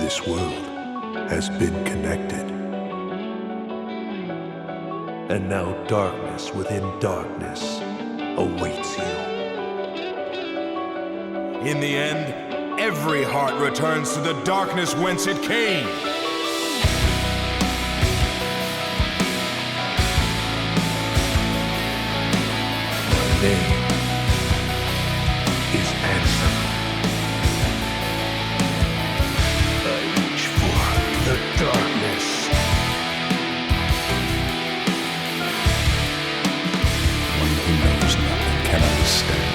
this world has been connected. And now darkness within darkness awaits you. In the end, every heart returns to the darkness whence it came. My name is Ansem. I reach for the darkness. One who knows nothing can understand.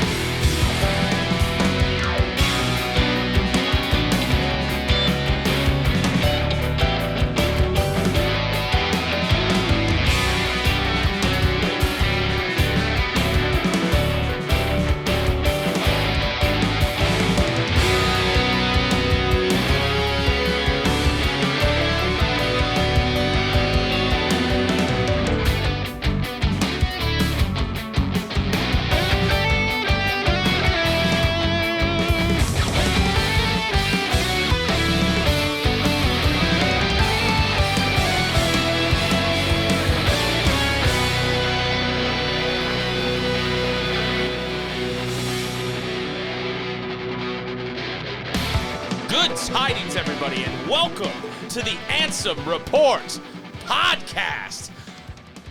Good tidings, everybody, and welcome to the Ansem Report podcast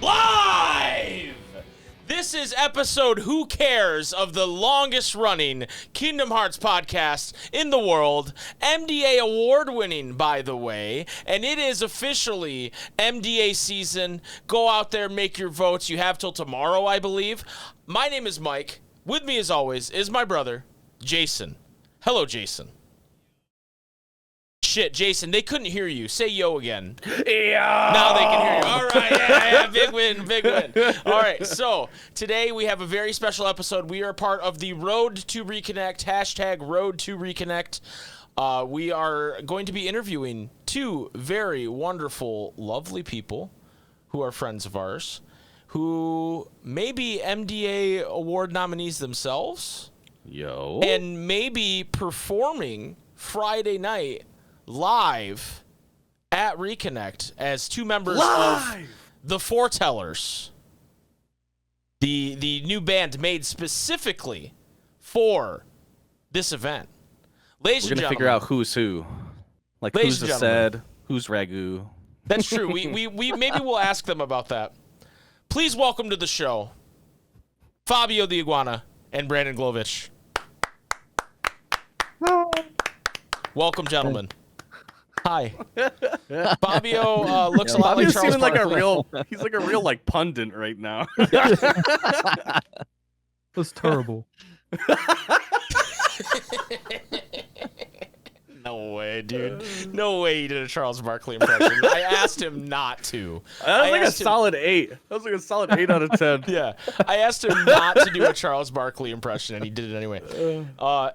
live. This is episode Who Cares of the longest running Kingdom Hearts podcast in the world. MDA award winning, by the way, and it is officially MDA season. Go out there, make your votes. You have till tomorrow, I believe. My name is Mike. With me, as always, is my brother, Jason. Hello, Jason. Shit, Jason, they couldn't hear you. Say yo again. Yeah. Now they can hear you. All right, yeah, big win, big win. All right, so today we have a very special episode. We are part of the Road to Reconnect, hashtag Road to Reconnect. We are going to be interviewing two very wonderful, lovely people who are friends of ours, who may be MDA award nominees themselves. Yo. And maybe performing Friday night live at Reconnect as two members of the Foretellers, the new band made specifically for this event. Ladies We're and gonna gentlemen, figure out who's who, like Ladies who's and the gentlemen. said, who's ragu. that's true. We maybe we'll ask them about that. Please welcome to the show, Fabio the Iguana and Brandonglovich. Welcome, gentlemen. Hi. Fabio looks a lot like Fabio's Charles seeming like Barkley. he's like a real like pundit right now. That's terrible. No way, dude. No way he did a Charles Barkley impression. I asked him not to. That was I like a asked him- solid 8. That was like a solid 8 out of 10. Yeah. I asked him not to do a Charles Barkley impression, and he did it anyway.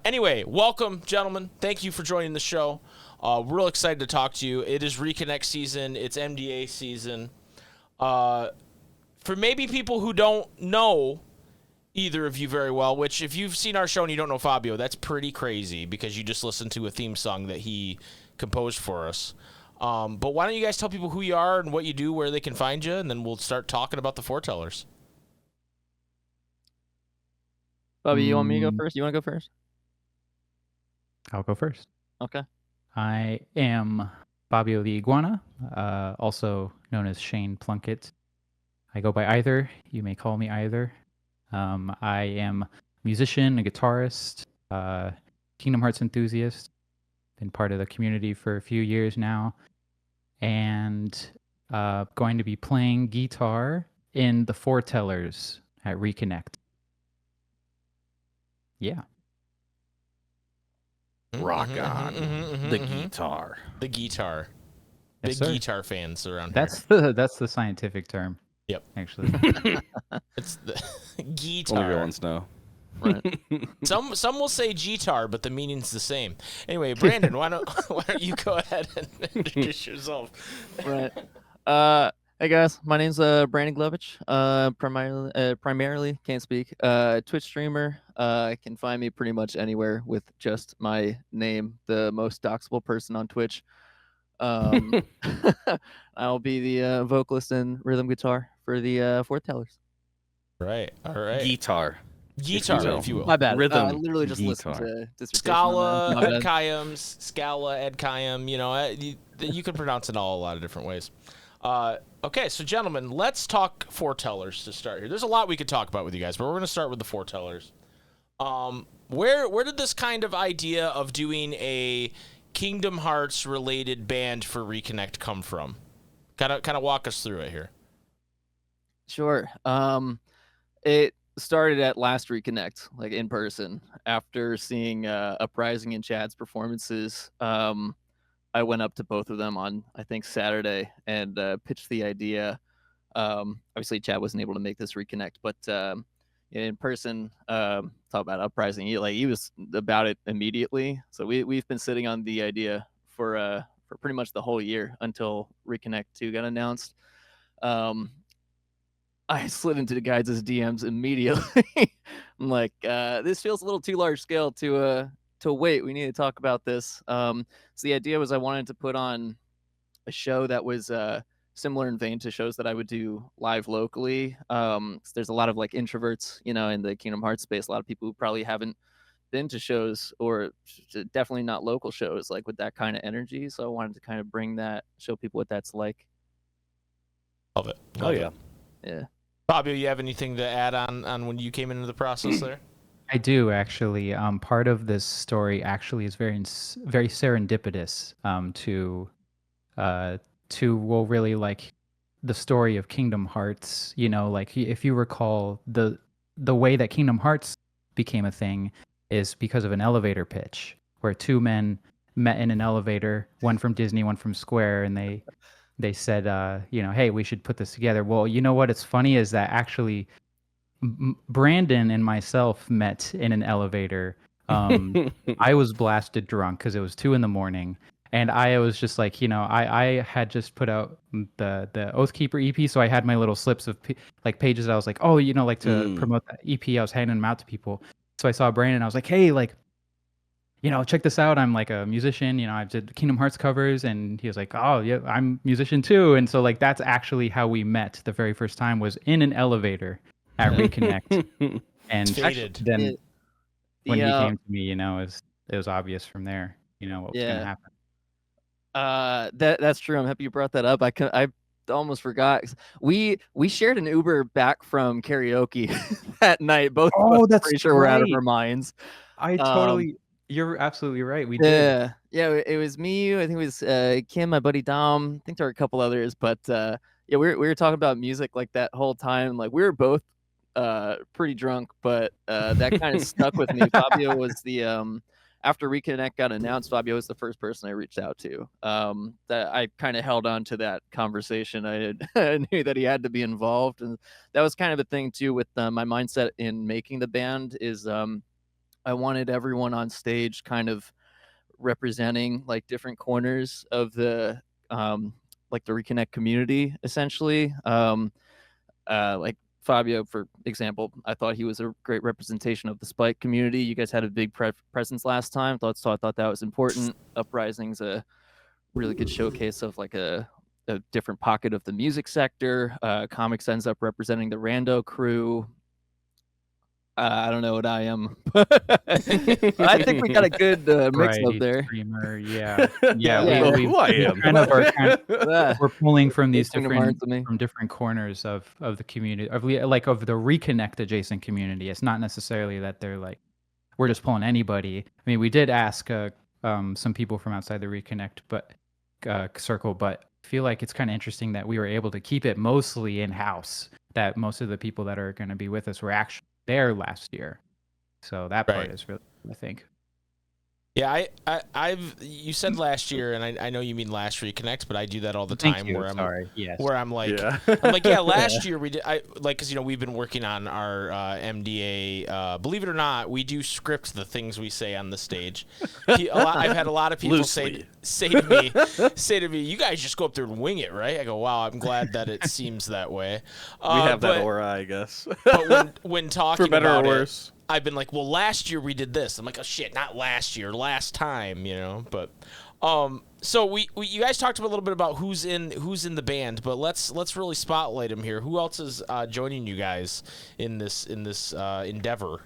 Anyway, welcome, gentlemen. Thank you for joining the show. We're real excited to talk to you. It is Reconnect season. It's MDA season. For maybe people who don't know either of you very well, which if you've seen our show and you don't know Fabio, that's pretty crazy because you just listened to a theme song that he composed for us. But why don't you guys tell people who you are and what you do, where they can find you, and then we'll start talking about the Foretellers. Bobby, you want me to go first? You want to go first? I'll go first. Okay. I am Fabio the Iguana, also known as Shane Plunkett. I go by either. You may call me either. I am a musician, a guitarist, Kingdom Hearts enthusiast. Been part of the community for a few years now, and going to be playing guitar in the Foretellers at Reconnect. Yeah. Rock on. The guitar. The guitar. Yes, Big sir. guitar fans around That's here. the scientific term. Yep. Actually. It's the Only real guitar. ones know. Right. Some will say guitar, but the meaning's the same. Anyway, Brandon, why don't you go ahead and introduce yourself? Right. Hey guys, my name's brandonglovich. Primarily can't speak. Twitch streamer. Can find me pretty much anywhere with just my name. The most doxable person on Twitch. I'll be the vocalist and rhythm guitar for the Foretellers. Right. All right. Guitar. Guitar, if you will. My bad. I Rhythm literally just listened guitar. to dissertation Scala, on that. My bad. Scala, Edkayam, you can pronounce it all a lot of different ways. Okay, so gentlemen, let's talk Foretellers to start here. There's a lot we could talk about with you guys, but we're going to start with the Foretellers. Where did this kind of idea of doing a Kingdom Hearts related band for Reconnect come from? Kind of walk us through it here. Sure. It started at last Reconnect, like in person. After seeing Uprising and Chad's performances, I went up to both of them on, I think, Saturday and pitched the idea. Obviously, Chad wasn't able to make this Reconnect, but in person, talk about Uprising. He was about it immediately. So we've been sitting on the idea for pretty much the whole year until Reconnect 2 got announced. I slid into the guys' DMs immediately. I'm like, this feels a little too large scale to wait. We need to talk about this. So the idea was I wanted to put on a show that was similar in vein to shows that I would do live locally. There's a lot of like introverts, in the Kingdom Hearts space. A lot of people who probably haven't been to shows or definitely not local shows like with that kind of energy. So I wanted to kind of bring that, show people what that's like. Love it. Oh yeah. Yeah. Fabio, you have anything to add on when you came into the process there? I do actually. Part of this story actually is very serendipitous to really like the story of Kingdom Hearts. Like if you recall, the way that Kingdom Hearts became a thing is because of an elevator pitch where two men met in an elevator, one from Disney, one from Square, and they said, hey, we should put this together. Well, you know what? It's funny is that actually Brandon and myself met in an elevator. I was blasted drunk because it was 2 a.m. And I was just like, I had just put out the Oathkeeper EP, so I had my little slips of pages. I was like, oh, like to promote that EP. I was handing them out to people. So I saw Brandon. I was like, hey, check this out. I'm like a musician. I did Kingdom Hearts covers, and he was like, oh yeah, I'm a musician too. And so that's actually how we met. The very first time was in an elevator at Reconnect, and then when he came to me, it was obvious from there, what was gonna happen. That's true. I'm happy you brought that up. I almost forgot. We shared an Uber back from karaoke that night. Both of us that's pretty sure we're out of right. our minds. You're absolutely right. We did. Yeah. It was me. I think it was Kim, my buddy Dom. I think there were a couple others, but yeah, we were talking about music like that whole time. Like we were both pretty drunk, but that kind of stuck with me. Fabio was the after Reconnect got announced, Fabio was the first person I reached out to. That I kind of held on to that conversation. I knew that he had to be involved, and that was kind of a thing too with my mindset in making the band is I wanted everyone on stage kind of representing like different corners of the like the Reconnect community, essentially. Like Fabio, for example, I thought he was a great representation of the Spike community. You guys had a big presence last time, so I thought that was important. Uprising's a really good showcase of like a different pocket of the music sector. Comics ends up representing the Rando crew. I don't know what I am. I think we got a good mix up there. Streamer, yeah. Who I am. We're pulling from these from different corners of the community, of the Reconnect adjacent community. It's not necessarily that they're like we're just pulling anybody. I mean, we did ask some people from outside the Reconnect circle, but I feel like it's kind of interesting that we were able to keep it mostly in house. That most of the people that are going to be with us were actually there last year, so that part is really, I think. Yeah, you said last year, and I know you mean last Reconnect, but I do that all the time. Thank you. Where I'm like, last year we did, because we've been working on our MDA. Believe it or not, we do script the things we say on the stage. I've had a lot of people say to me, you guys just go up there and wing it, right? I go, wow, I'm glad that it seems that way. We have that aura, I guess. But when talking for better about or worse. I've been like, well, last year we did this. I'm like, oh shit, not last year, last time, But, so you guys talked a little bit about who's in the band, but let's really spotlight him here. Who else is joining you guys in this endeavor?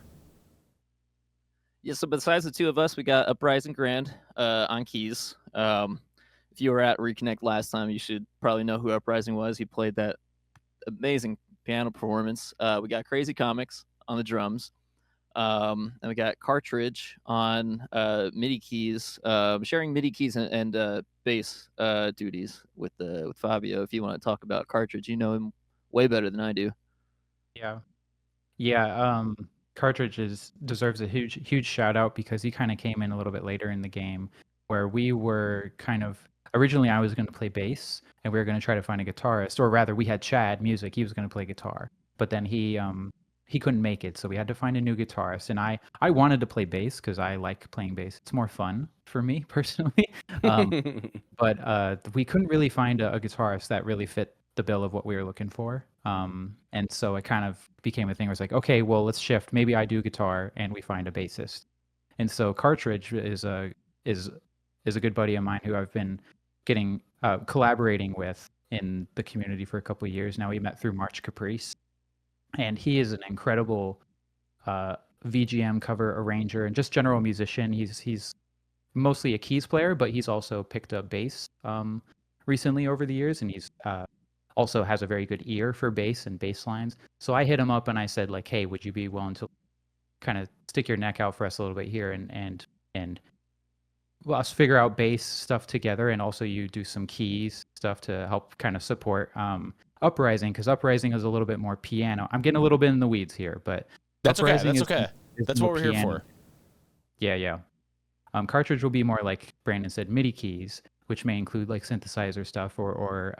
Yeah, so besides the two of us, we got Uprising Grand on keys. If you were at Reconnect last time, you should probably know who Uprising was. He played that amazing piano performance. We got Crazy Comics on the drums. And we got Cartridge on MIDI keys, sharing MIDI keys and bass duties with Fabio. If you want to talk about Cartridge, you know him way better than I do. Yeah. Cartridge deserves a huge shout out because he kind of came in a little bit later in the game, where we were kind of originally I was going to play bass and we were going to try to find a guitarist, or rather we had Chad music. He was going to play guitar, but then he couldn't make it, so we had to find a new guitarist. And I wanted to play bass because I like playing bass. It's more fun for me personally. But we couldn't really find a guitarist that really fit the bill of what we were looking for. And so it kind of became a thing where it's like, okay, well, let's shift. Maybe I do guitar and we find a bassist. And so Cartridge is a good buddy of mine who I've been collaborating with in the community for a couple of years now. We met through March Caprice. And he is an incredible VGM cover arranger and just general musician. He's mostly a keys player, but he's also picked up bass recently over the years, and he's also has a very good ear for bass and bass lines. So I hit him up and I said, like, hey, would you be willing to kind of stick your neck out for us a little bit here and us figure out bass stuff together, and also you do some keys stuff to help kind of support Uprising, because Uprising is a little bit more piano. I'm getting a little bit in the weeds here, but that's Uprising okay. That's what we're here for. Yeah. Cartridge will be more like Brandon said, MIDI keys, which may include like synthesizer stuff or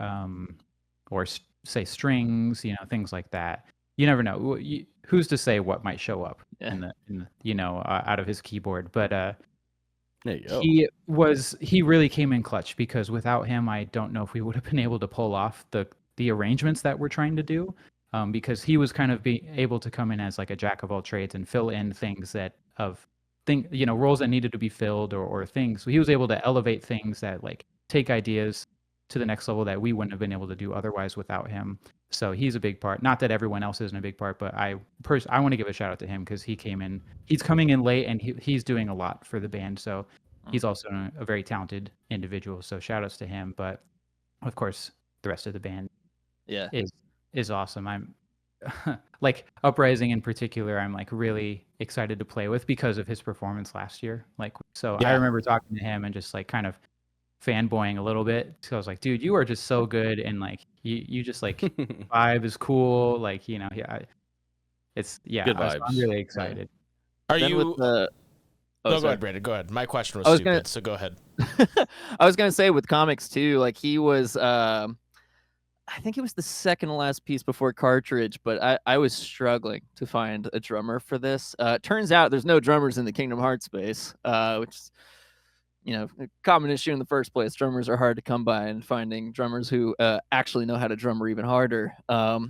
say strings, things like that. You never know. Who's to say what might show up in out of his keyboard? But there you go. He really came in clutch, because without him, I don't know if we would have been able to pull off the arrangements that we're trying to do, because he was kind of able to come in as like a jack of all trades and fill in things roles that needed to be filled or things. So he was able to elevate things that like take ideas to the next level that we wouldn't have been able to do otherwise without him. So he's a big part. Not that everyone else isn't a big part, but I want to give a shout out to him because he's coming in late and he's doing a lot for the band. So he's also a very talented individual. So shout outs to him. But of course, the rest of the band is awesome. I'm like Uprising in particular, I'm like really excited to play with because of his performance last year. I remember talking to him and just like kind of fanboying a little bit. So I was like, dude, you are just so good, and like you just like vibe is cool. Like it's good vibes. I'm really excited. Are you? With the... No, go ahead, Brandon. Go ahead. My question was stupid, so go ahead. I was gonna say with comics too, like he was. I think it was the second to last piece before Cartridge, but I was struggling to find a drummer for this. Turns out there's no drummers in the Kingdom Hearts space, which is, a common issue in the first place. Drummers are hard to come by, and finding drummers who actually know how to drum are even harder. I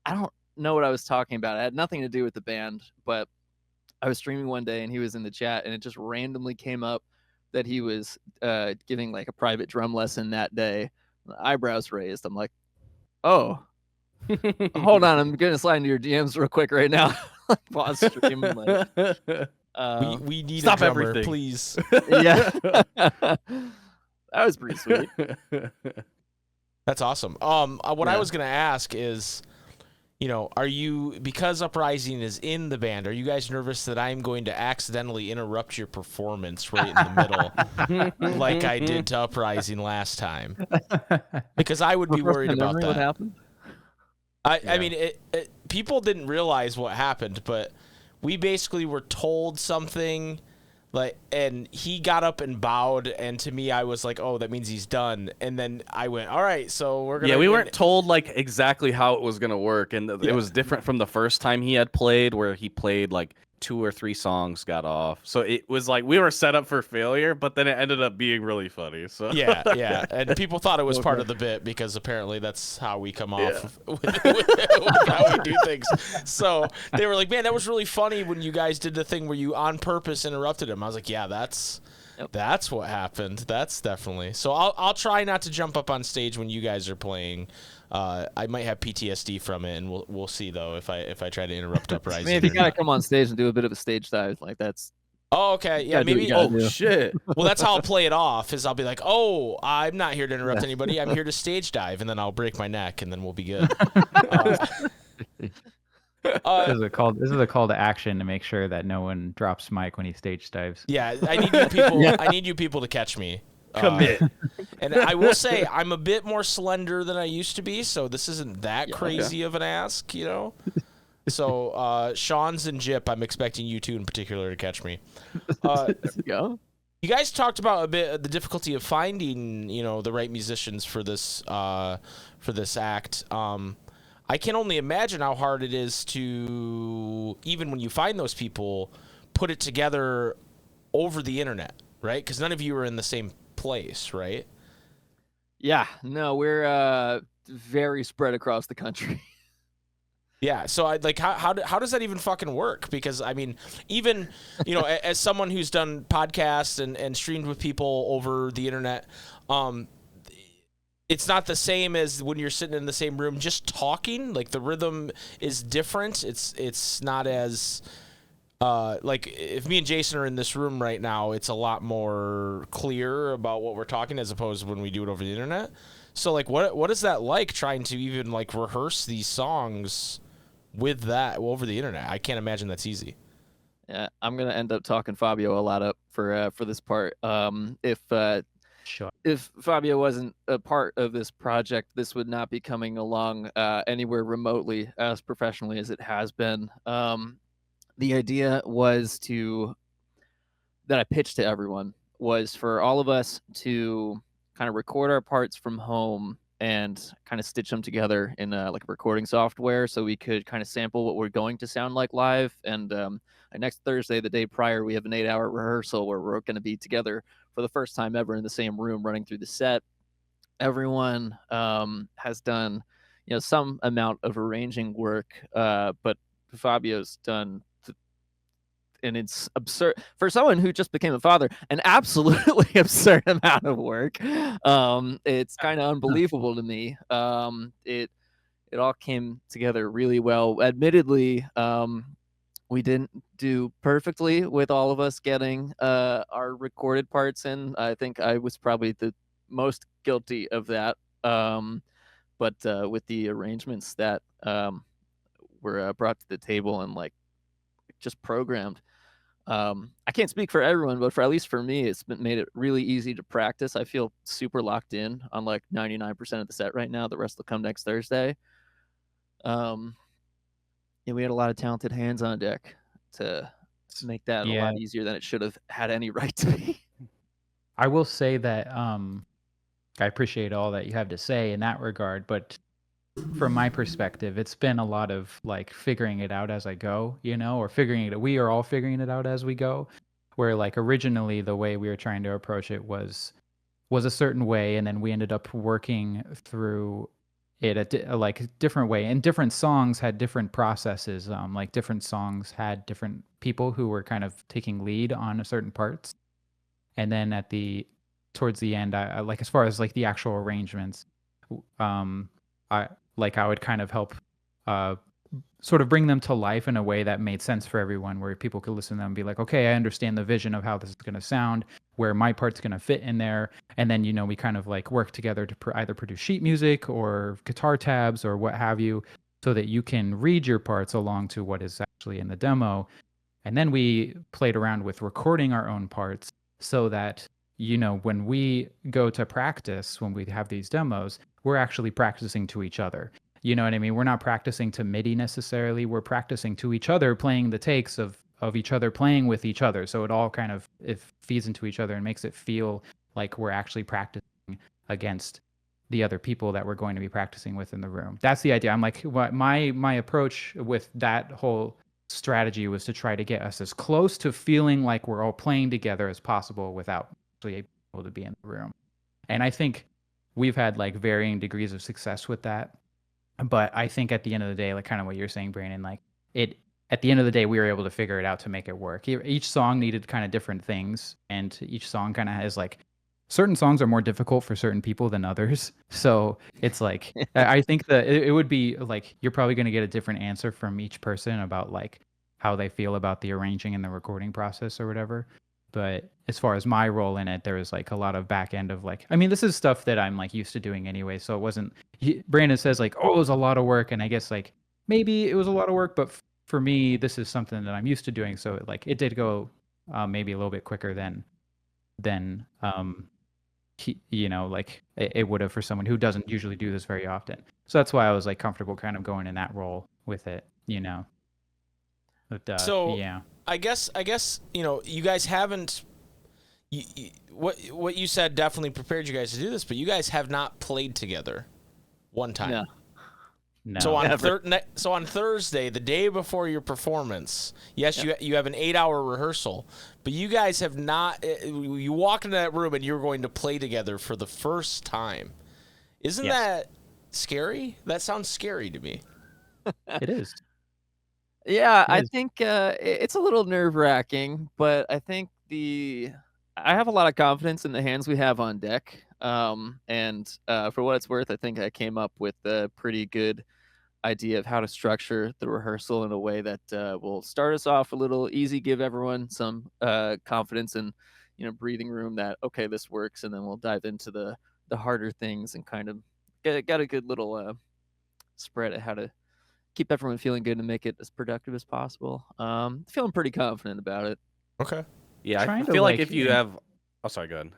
don't know what I was talking about. It had nothing to do with the band, but I was streaming one day and he was in the chat, and it just randomly came up that he was giving like a private drum lesson that day. Eyebrows raised. I'm like, oh, hold on, I'm gonna slide into your DMs real quick right now. Pause stream. We need stop a drummer, everything, please. Yeah, that was pretty sweet. That's awesome. What I was gonna ask is, are you, because Uprising is in the band, are you guys nervous that I'm going to accidentally interrupt your performance right in the middle, like I did to Uprising last time? Because I would be worried about that. What happened? I mean, people didn't realize what happened, but we basically were told something and he got up and bowed, and to me, I was like, oh, that means he's done. And then I went, all right, so we're gonna. Yeah, we weren't told like exactly how it was gonna work, and it was different from the first time he had played, where he played like 2 or 3 songs, got off. So it was like we were set up for failure, but then it ended up being really funny. So yeah, and people thought it was part of the bit because apparently that's how we come off with how we do things. So they were like, man, that was really funny when you guys did the thing where you on purpose interrupted him. I was like, yeah, that's what happened. That's definitely. So I'll try not to jump up on stage when you guys are playing. I might have PTSD from it, and we'll see though if I try to interrupt Uprising. I mean, if you gotta come on stage and do a bit of a stage dive, like that's. Oh, okay. Yeah, maybe. Oh shit. Well, that's how I'll play it off. Is I'll be like, oh, I'm not here to interrupt anybody. I'm here to stage dive, and then I'll break my neck, and then we'll be good. This is a call to action to make sure that no one drops mic when he stage dives. Yeah, I need you people. I need you people to catch me. Commit. And I will say I'm a bit more slender than I used to be, so this isn't that crazy of an ask, you know. So Sean's and Jip, I'm expecting you two in particular to catch me. There you go. You guys talked about a bit of the difficulty of finding, the right musicians for this act. I can only imagine how hard it is to, even when you find those people, put it together over the internet, right? Because none of you are in the same place, right? Yeah, no, we're very spread across the country. Yeah, so I like how does that even fucking work? Because I mean, even as someone who's done podcasts and streamed with people over the internet, it's not the same as when you're sitting in the same room just talking. Like the rhythm is different. It's not as like if me and Jason are in this room right now, it's a lot more clear about what we're talking as opposed to when we do it over the internet. So like what is that like trying to even like rehearse these songs with that over the internet? I can't imagine that's easy. Yeah, I'm gonna end up talking Fabio a lot up for this part. If Fabio wasn't a part of this project, this would not be coming along anywhere remotely as professionally as it has been. The idea was that I pitched to everyone was for all of us to kind of record our parts from home and kind of stitch them together in like a recording software so we could kind of sample what we're going to sound like live. And next Thursday, the day prior, we have an 8-hour rehearsal where we're going to be together for the first time ever in the same room running through the set. Everyone has done some amount of arranging work, but Fabio's done and it's absurd for someone who just became a father, an absolutely absurd amount of work. It's kind of unbelievable to me. It all came together really well. Admittedly, we didn't do perfectly with all of us getting our recorded parts in. I think I was probably the most guilty of that. But with the arrangements that were brought to the table and like just programmed, I can't speak for everyone, but at least for me, it's made it really easy to practice. I feel super locked in on like 99% of the set right now. The rest will come next Thursday. Yeah, we had a lot of talented hands on deck to make that a lot easier than it should have had any right to be. I will say that I appreciate all that you have to say in that regard, but from my perspective, it's been a lot of like figuring it out as I go, or we are all figuring it out as we go, where like originally the way we were trying to approach it was a certain way, and then we ended up working through it like a different way, and different songs had different processes. Like different songs had different people who were kind of taking lead on certain parts, and then towards the end, I like as far as like the actual arrangements, I would kind of help sort of bring them to life in a way that made sense for everyone, where people could listen to them and be like, okay, I understand the vision of how this is going to sound, where my part's going to fit in there. And then, we kind of like work together to either produce sheet music or guitar tabs or what have you, so that you can read your parts along to what is actually in the demo. And then we played around with recording our own parts so that, when we go to practice, when we have these demos, we're actually practicing to each other. You know what I mean? We're not practicing to MIDI necessarily. We're practicing to each other, playing the takes of each other playing with each other. So it all kind of it feeds into each other and makes it feel like we're actually practicing against the other people that we're going to be practicing with in the room. That's the idea. I'm like, what my approach with that whole strategy was to try to get us as close to feeling like we're all playing together as possible without actually able to be in the room. And I think we've had like varying degrees of success with that. But I think at the end of the day, like kind of what you're saying, Brandon, like it at the end of the day, we were able to figure it out to make it work. Each song needed kind of different things, and each song kind of has like certain songs are more difficult for certain people than others. So it's like I think that it would be like you're probably going to get a different answer from each person about like how they feel about the arranging and the recording process or whatever. But as far as my role in it, there was like a lot of back end of like, I mean, this is stuff that I'm like used to doing anyway. So it wasn't, Brandon says like, oh, it was a lot of work. And I guess like maybe it was a lot of work, but for me, this is something that I'm used to doing. So like it did go maybe a little bit quicker than like it would have for someone who doesn't usually do this very often. So that's why I was like comfortable kind of going in that role with it, But, So yeah. I guess you guys haven't. What you said definitely prepared you guys to do this, but you guys have not played together one time. No. No. So on Thursday, the day before your performance, yes, you have an 8-hour rehearsal, but you guys have not. You walk into that room and you're going to play together for the first time. Isn't that scary? That sounds scary to me. It is. Yeah, I is. think it's a little nerve-wracking, but I think I have a lot of confidence in the hands we have on deck. And for what it's worth, I think I came up with a pretty good idea of how to structure the rehearsal in a way that will start us off a little easy, give everyone some confidence and breathing room that okay, this works, and then we'll dive into the harder things and kind of got a good little spread of how to keep everyone feeling good and make it as productive as possible. Feeling pretty confident about it. Okay. Yeah, I Trying to, feel like like, if you have. Oh, sorry, go ahead.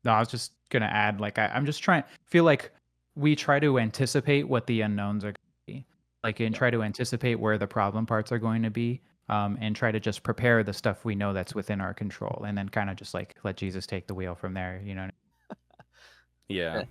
No, I was just gonna add, like, I'm just feel like we try to anticipate what the unknowns are gonna be, like, and try to anticipate where the problem parts are going to be, and try to just prepare the stuff we know that's within our control, and then kind of just like let Jesus take the wheel from there, Yeah.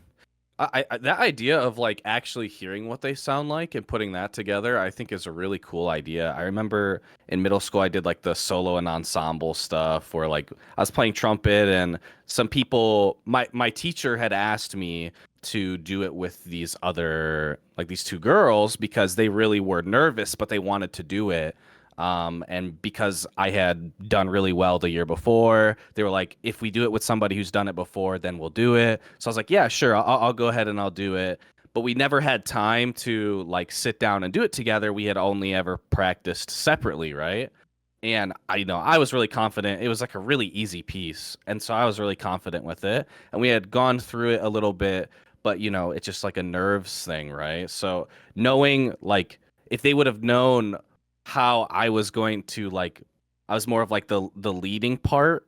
That idea of like actually hearing what they sound like and putting that together, I think is a really cool idea. I remember in middle school, I did like the solo and ensemble stuff where like I was playing trumpet and some people, my teacher had asked me to do it with these two girls because they really were nervous, but they wanted to do it. And because I had done really well the year before, they were like, if we do it with somebody who's done it before, then we'll do it. So I was like, yeah, sure. I'll go ahead and I'll do it. But we never had time to like sit down and do it together. We had only ever practiced separately. Right. And I was really confident. It was like a really easy piece. And so I was really confident with it. And we had gone through it a little bit, but it's just like a nerves thing. Right. So knowing like if they would have known how I was going to I was more of like the leading part.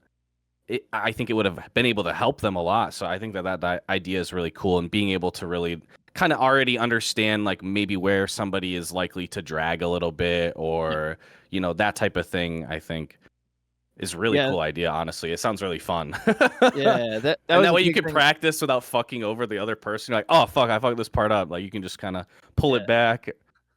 I think it would have been able to help them a lot. So I think that idea is really cool, and being able to really kind of already understand like maybe where somebody is likely to drag a little bit or that type of thing. I think is a really cool idea. Honestly, it sounds really fun. Yeah, that and was that a way you big can thing. practice without fucking over the other person. You're like, oh fuck, I fucked this part up. Like you can just kind of pull it back,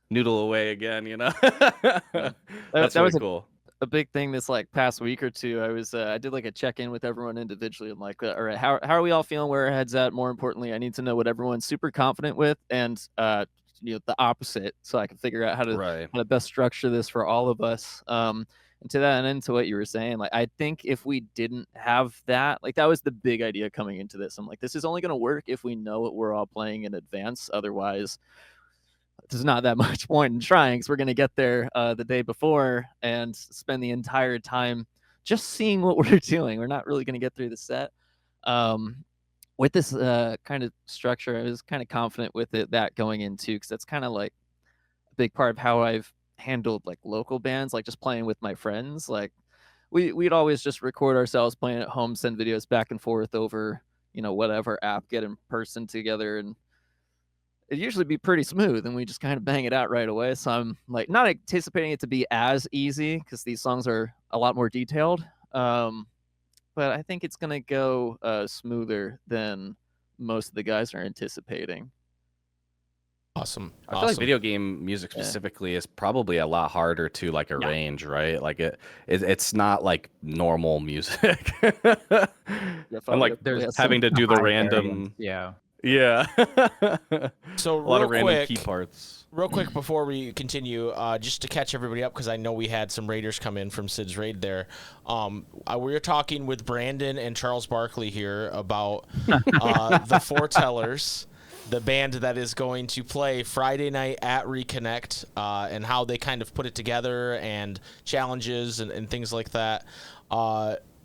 noodle away again, That's That really was cool. a big thing this like past week or two. I did like a check-in with everyone individually. I'm like, all right, how are we all feeling, where our heads at? More importantly, I need to know what everyone's super confident with and the opposite, so I can figure out how to best structure this for all of us. And to that, and into what you were saying, like I think if we didn't have that, like that was the big idea coming into this. I'm like, this is only going to work if we know what we're all playing in advance. Otherwise, there's not that much point in trying, because we're going to get there the day before and spend the entire time just seeing what we're doing. We're not really going to get through the set. With this kind of structure, I was kind of confident with that going into, because that's kind of like a big part of how I've handled like local bands, like just playing with my friends. Like we'd always just record ourselves playing at home, send videos back and forth over whatever app, get in person together, and it'd usually be pretty smooth, and we just kind of bang it out right away. So I'm like not anticipating it to be as easy because these songs are a lot more detailed. But I think it's gonna go smoother than most of the guys are anticipating. Awesome. I feel like video game music Yeah. specifically is probably a lot harder to like arrange, right? Like it's not like normal music. I'm like There's having to do the random. Yeah. Yeah. So a lot real of random quick, key parts. real quick before we continue, just to catch everybody up, because I know we had some raiders come in from Sid's raid there. We were talking with Brandon and Charles Barkley here about the Foretellers, the band that is going to play Friday night at Reconnect, and how they kind of put it together and challenges and things like that.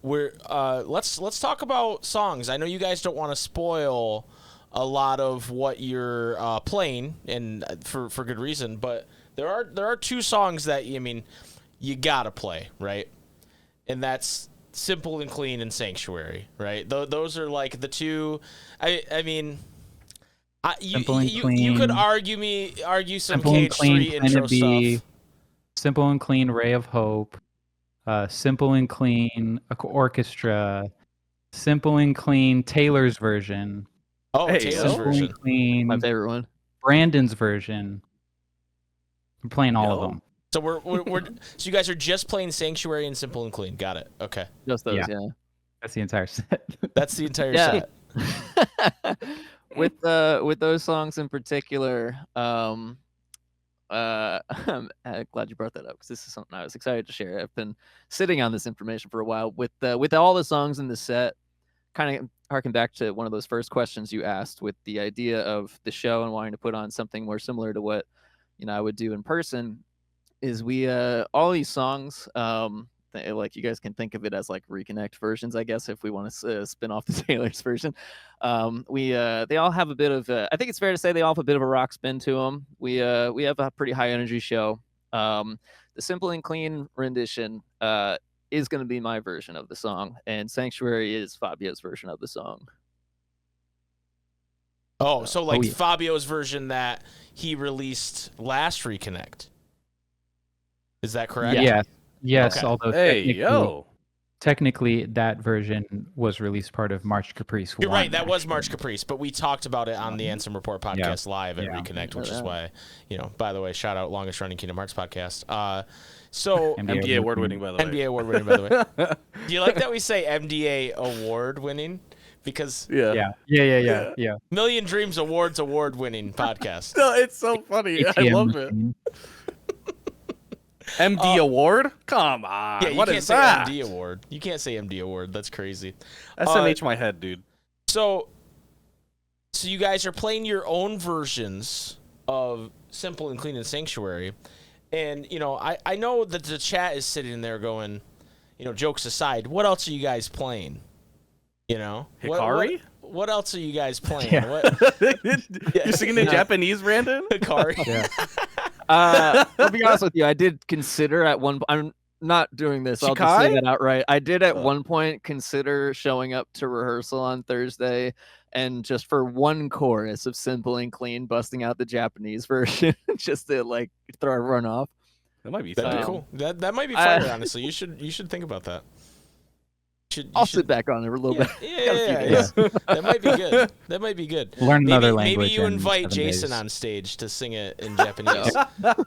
Let's talk about songs. I know you guys don't want to spoil a lot of what you're playing, and for good reason, but there are two songs that you gotta play, right? And that's Simple and Clean and Sanctuary, right? Those are like the two. You could argue some Simple and Cage Street Clean intro to be stuff. Simple and Clean, Ray of Hope, Simple and Clean Orchestra, Simple and Clean Taylor's version, Oh, Hey, Taylor's Simple version. and Clean My favorite one. Brandon's version. We're playing all of Yo. them. So so you guys are just playing Sanctuary and Simple and Clean. Got it. Okay, Just those, Yeah. yeah. That's the entire set. that's the entire Yeah. set. with those songs in particular, I'm glad you brought that up because this is something I was excited to share. I've been sitting on this information for a while with all the songs in the set. Kind of harken back to one of those first questions you asked with the idea of the show and wanting to put on something more similar to what I would do in person. Is we all these songs, like you guys can think of it as like Reconnect versions, I guess, if we want to spin off the Taylor's version. They all have a bit of I think it's fair to say they all have a bit of a rock spin to them. We have a pretty high energy show. The Simple and Clean rendition is going to be my version of the song, and Sanctuary is Fabio's version of the song. Oh, so like yeah. Fabio's version that he released last Reconnect. Is that correct? Yeah. Yes, Okay. although Hey, technically that version was released part of March Caprice 1. You're right. That was actually. March Caprice, but we talked about it on the Ansem Report podcast live at Yeah. Reconnect, which is Yeah. why, by the way, shout out longest running Kingdom Hearts podcast. So MDA award winning, by the way. NBA award winning, by the way. Do you like that we say MDA award winning? Because Yeah. Million Dreams Awards award winning podcast. No, it's so funny. I ATM love it. machine. MD award? Come on. Yeah, you what can't is say that? MD award. You can't say MD award. That's crazy. SMH my head, dude. So you guys are playing your own versions of Simple and Clean and Sanctuary. And, I know that the chat is sitting there going, jokes aside, what else are you guys playing? Hikari? What else are you guys playing? Yeah. What, You're singing in Japanese, Brandon? Hikari? I'll be honest with you. I did consider at one. I'm not doing this. I'll just say Shikai? that outright. I did at one point consider showing up to rehearsal on Thursday and just for one chorus of Simple and Clean, busting out the Japanese version, just to like throw everyone off. That might be That'd be fun. cool. That might be fire, honestly. You should think about that. I'll sit back on it for a little bit. Yeah. That might be good. That might be good. Learn another Maybe language you in invite 7 Jason days. on stage to sing it in Japanese.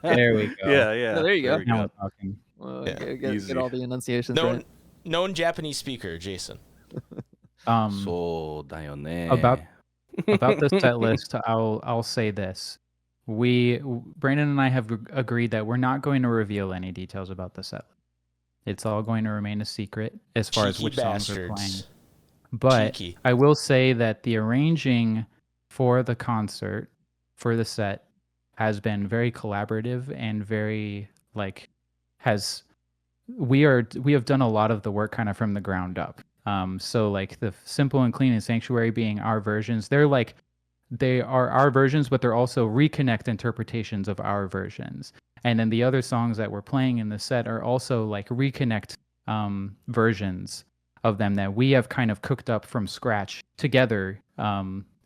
There we go. Yeah. there you go. we Now we're talking. Well, Yeah, get easy. all the enunciations right. Known Japanese speaker, Jason. So, da yo ne. About the set list, I'll say this: Brandon and I have agreed that we're not going to reveal any details about the set list. It's all going to remain a secret as far as Cheeky which songs we're playing. bastards. But Cheeky. I will say that the arranging for the concert, for the set, has been very collaborative and very we have done a lot of the work kind of from the ground up. So like the Simple and Clean and Sanctuary being our versions, they are our versions, but they're also Reconnect interpretations of our versions. And then the other songs that we're playing in the set are also like Reconnect versions of them that we have kind of cooked up from scratch together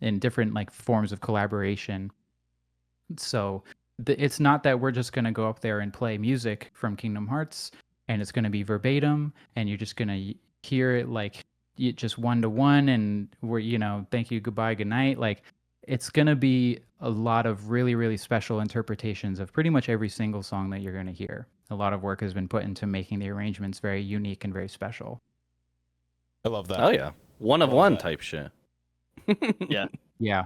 in different like forms of collaboration. So it's not that we're just going to go up there and play music from Kingdom Hearts and it's going to be verbatim and you're just going to hear it like just one to one and we're, thank you, goodbye, good night. Like it's going to be a lot of really, really special interpretations of pretty much every single song that you're going to hear. A lot of work has been put into making the arrangements very unique and very special. I love that. Oh yeah, one of one type shit. Yeah. Yeah,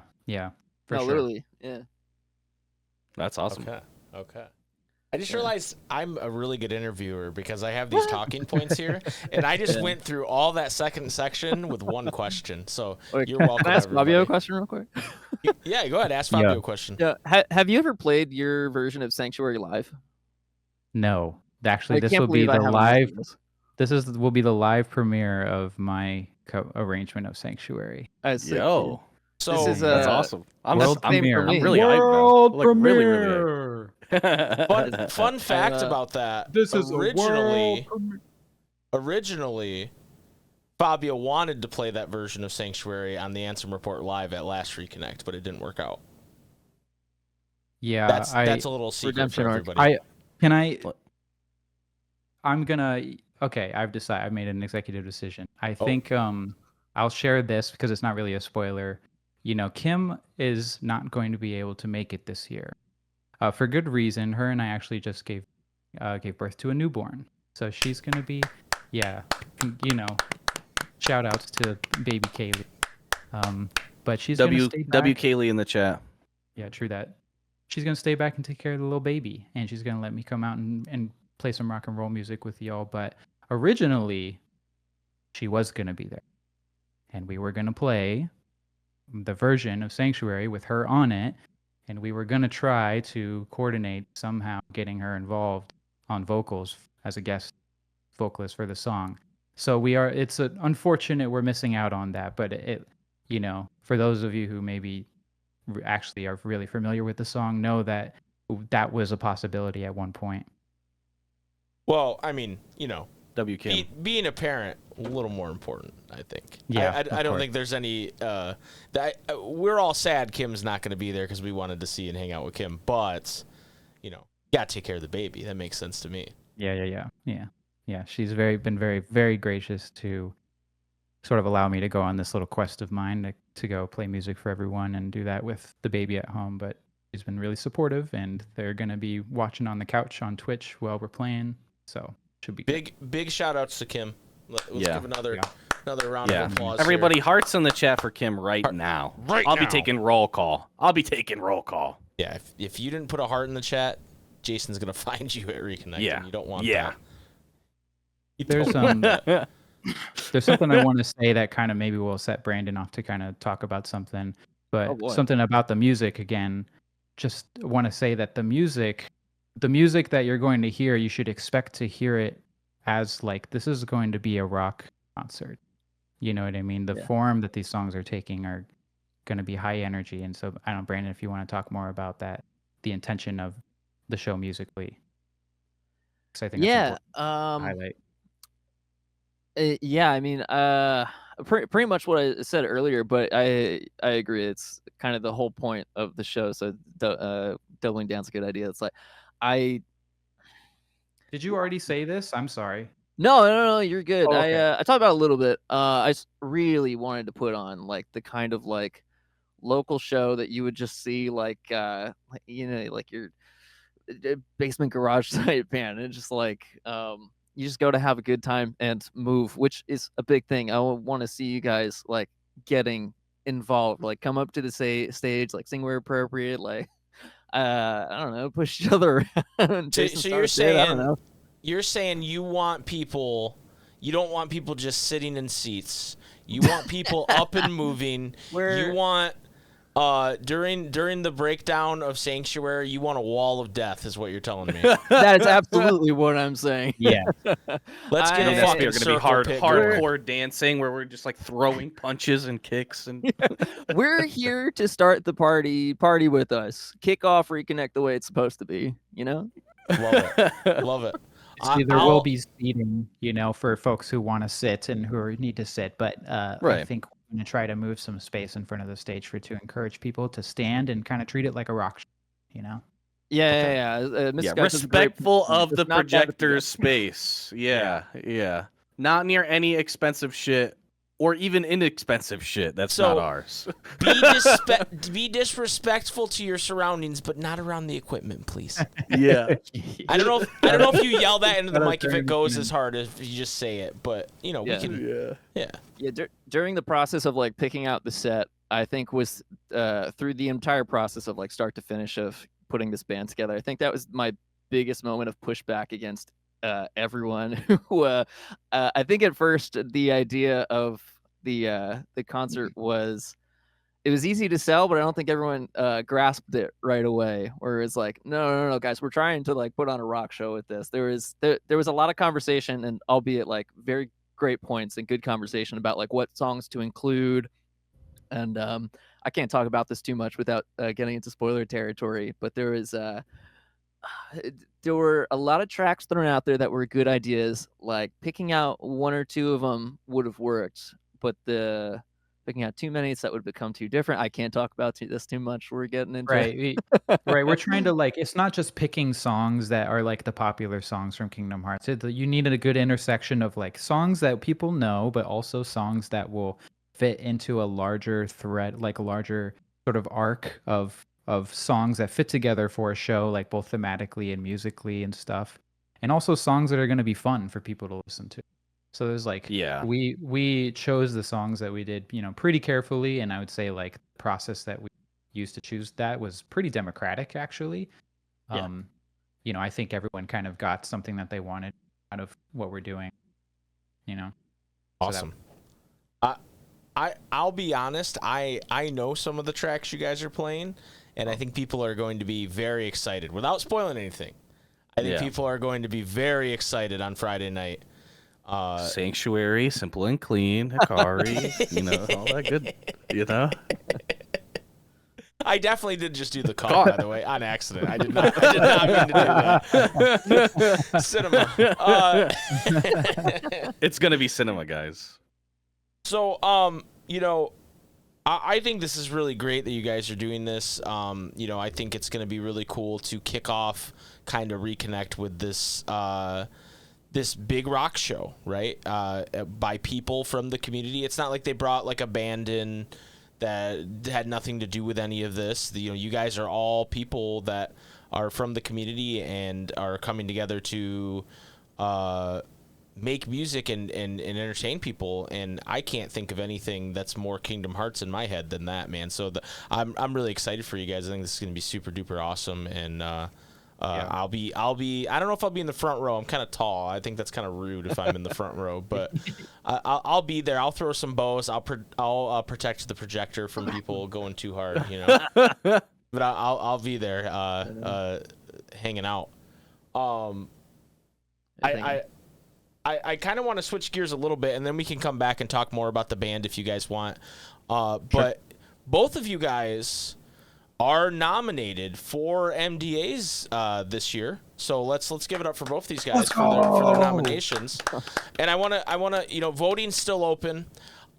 for No, sure. literally. Yeah. That's awesome. Okay. I just realized I'm a really good interviewer because I have these talking points here, and I just went through all that second section with one question. So Wait, you're welcome. Can I ask everybody. Fabio a question real quick? Yeah, go ahead. Ask Fabio a question. Yeah. Have you ever played your version of Sanctuary live? No, actually, I this can't will be believe I the haven't asked live. you this. Will be the live premiere of my arrangement of Sanctuary. I see. Yo, So This is that's awesome. World same premiere. for me. I'm really hyped, man. Like, really, really hyped. fun fact about that. This is originally, Fabio wanted to play that version of Sanctuary on the Ansem Report live at last Reconnect, but it didn't work out. Yeah, That's a little secret Redemption for arc. everybody. I'm gonna. Okay, I've decided. I made an executive decision. I think I'll share this because it's not really a spoiler. Kim is not going to be able to make it this year, for good reason. Her and I actually just gave birth to a newborn, so she's gonna be, shout outs to baby Kaylee. But she's gonna stay back. Kaylee in the chat. Yeah, true that. She's gonna stay back and take care of the little baby, and she's gonna let me come out and play some rock and roll music with y'all. But originally, she was gonna be there, and we were gonna play the version of Sanctuary with her on it, and we were gonna try to coordinate somehow getting her involved on vocals as a guest vocalist for the song. So it's unfortunate we're missing out on that, but for those of you who maybe actually are really familiar with the song, know that that was a possibility at one point. Well, I mean, Kim. being a parent, a little more important, I think. Yeah, I don't think there's any. We're all sad Kim's not going to be there because we wanted to see and hang out with Kim, but got to take care of the baby. That makes sense to me. Yeah. She's been very, very gracious to sort of allow me to go on this little quest of mine to go play music for everyone and do that with the baby at home. But she's been really supportive, and they're going to be watching on the couch on Twitch while we're playing. So should be big shout outs to Kim. Let's give another round of applause. Everybody, here. hearts in the chat for Kim now. I'll be taking roll call. Yeah, if you didn't put a heart in the chat, Jason's gonna find you at Reconnect. Yeah, and you don't want yeah. that. There's something I want to say that kind of maybe will set Brandon off to kind of talk about something, but something about the music again. Just want to say that the music that you're going to hear, you should expect to hear it as like this is going to be a rock concert. You know what I mean? The form that these songs are taking are going to be high energy, and so I don't know, Brandon, if you want to talk more about that, the intention of the show musically. Because I think that's important to highlight. I mean, pretty much what I said earlier, but I agree. It's kind of the whole point of the show. So doubling down's a good idea. It's like Did you already say this? I'm sorry. No, you're good. Oh, okay. I talked about it a little bit. I just really wanted to put on like the kind of like local show that you would just see like like your basement garage type band, and just like you just go to have a good time and move, which is a big thing. I want to see you guys like getting involved, like come up to the stage, like sing where appropriate, like I don't know, push each other around. So you're saying, I don't know. You're saying you don't want people just sitting in seats. You want people up and moving. You want during the breakdown of Sanctuary, you want a wall of death, is what you're telling me. That is absolutely what I'm saying. Yeah. Let's get a fucking hardcore dancing where we're just like throwing punches and kicks and we're here to start the party with us. Kick off Reconnect the way it's supposed to be, Love it. See, there will be seating, for folks who want to sit and who need to sit, but I think we're going to try to move some space in front of the stage to encourage people to stand and kind of treat it like a rock show. you know. Yeah. Mr. Yeah, Scott does a great respectful point. of It's the not bad at the projector's space. Yeah. Not near any expensive shit or even inexpensive shit. That's So- not ours. Be disrespectful to your surroundings, but not around the equipment, please. Yeah. I don't know if you yell that into the Gotta mic if turn it goes it as hard as if you just say it, but you know, Yeah. we can. Yeah. Yeah, during the process of like picking out the set, I think was through the entire process of like start to finish of putting this band together. I think that was my biggest moment of pushback against everyone who. I think at first the idea of the concert was it was easy to sell, but I don't think everyone grasped it right away. Where it's like, no, guys, we're trying to like put on a rock show with this. There was a lot of conversation, and albeit like very great points and good conversation about like what songs to include. And I can't talk about this too much without getting into spoiler territory. But there were a lot of tracks thrown out there that were good ideas. Like picking out one or two of them would have worked, but picking out too many, so that would become too different. I can't talk about this too much. We're getting into Right. We're trying to like, it's not just picking songs that are like the popular songs from Kingdom Hearts. You needed a good intersection of like songs that people know, but also songs that will fit into a larger thread, like a larger sort of arc of songs that fit together for a show, like both thematically and musically and stuff. And also songs that are going to be fun for people to listen to. So there's like, Yeah. we chose the songs that we did, pretty carefully. And I would say like the process that we used to choose that was pretty democratic, actually. Yeah. I think everyone kind of got something that they wanted out of what we're doing, Awesome. I'll be honest. I know some of the tracks you guys are playing, and I think people are going to be very excited. Without spoiling anything, I think people are going to be very excited on Friday night. Sanctuary, Simple and Clean, Hikari, all that good, I definitely did just do the call, by the way, on accident. I did not mean to do that. Cinema. It's gonna be cinema, guys. So, I think this is really great that you guys are doing this. I think it's going to be really cool to kick off, kind of reconnect with this this big rock show, right? By people from the community. It's not like they brought like a band in that had nothing to do with any of this. You guys are all people that are from the community and are coming together to make music and entertain people, and I can't think of anything that's more Kingdom Hearts in my head than that, man. So I'm really excited for you guys. I think this is going to be super duper awesome, and I'll be I don't know if I'll be in the front row. I'm kind of tall. I think that's kind of rude if I'm in the front row, but I'll be there. I'll throw some bows. I'll protect the projector from people going too hard, but I'll be there hanging out. I kind of want to switch gears a little bit, and then we can come back and talk more about the band if you guys want. But both of you guys are nominated for MDAs this year, so let's give it up for both these guys for their nominations. And I wanna voting's still open.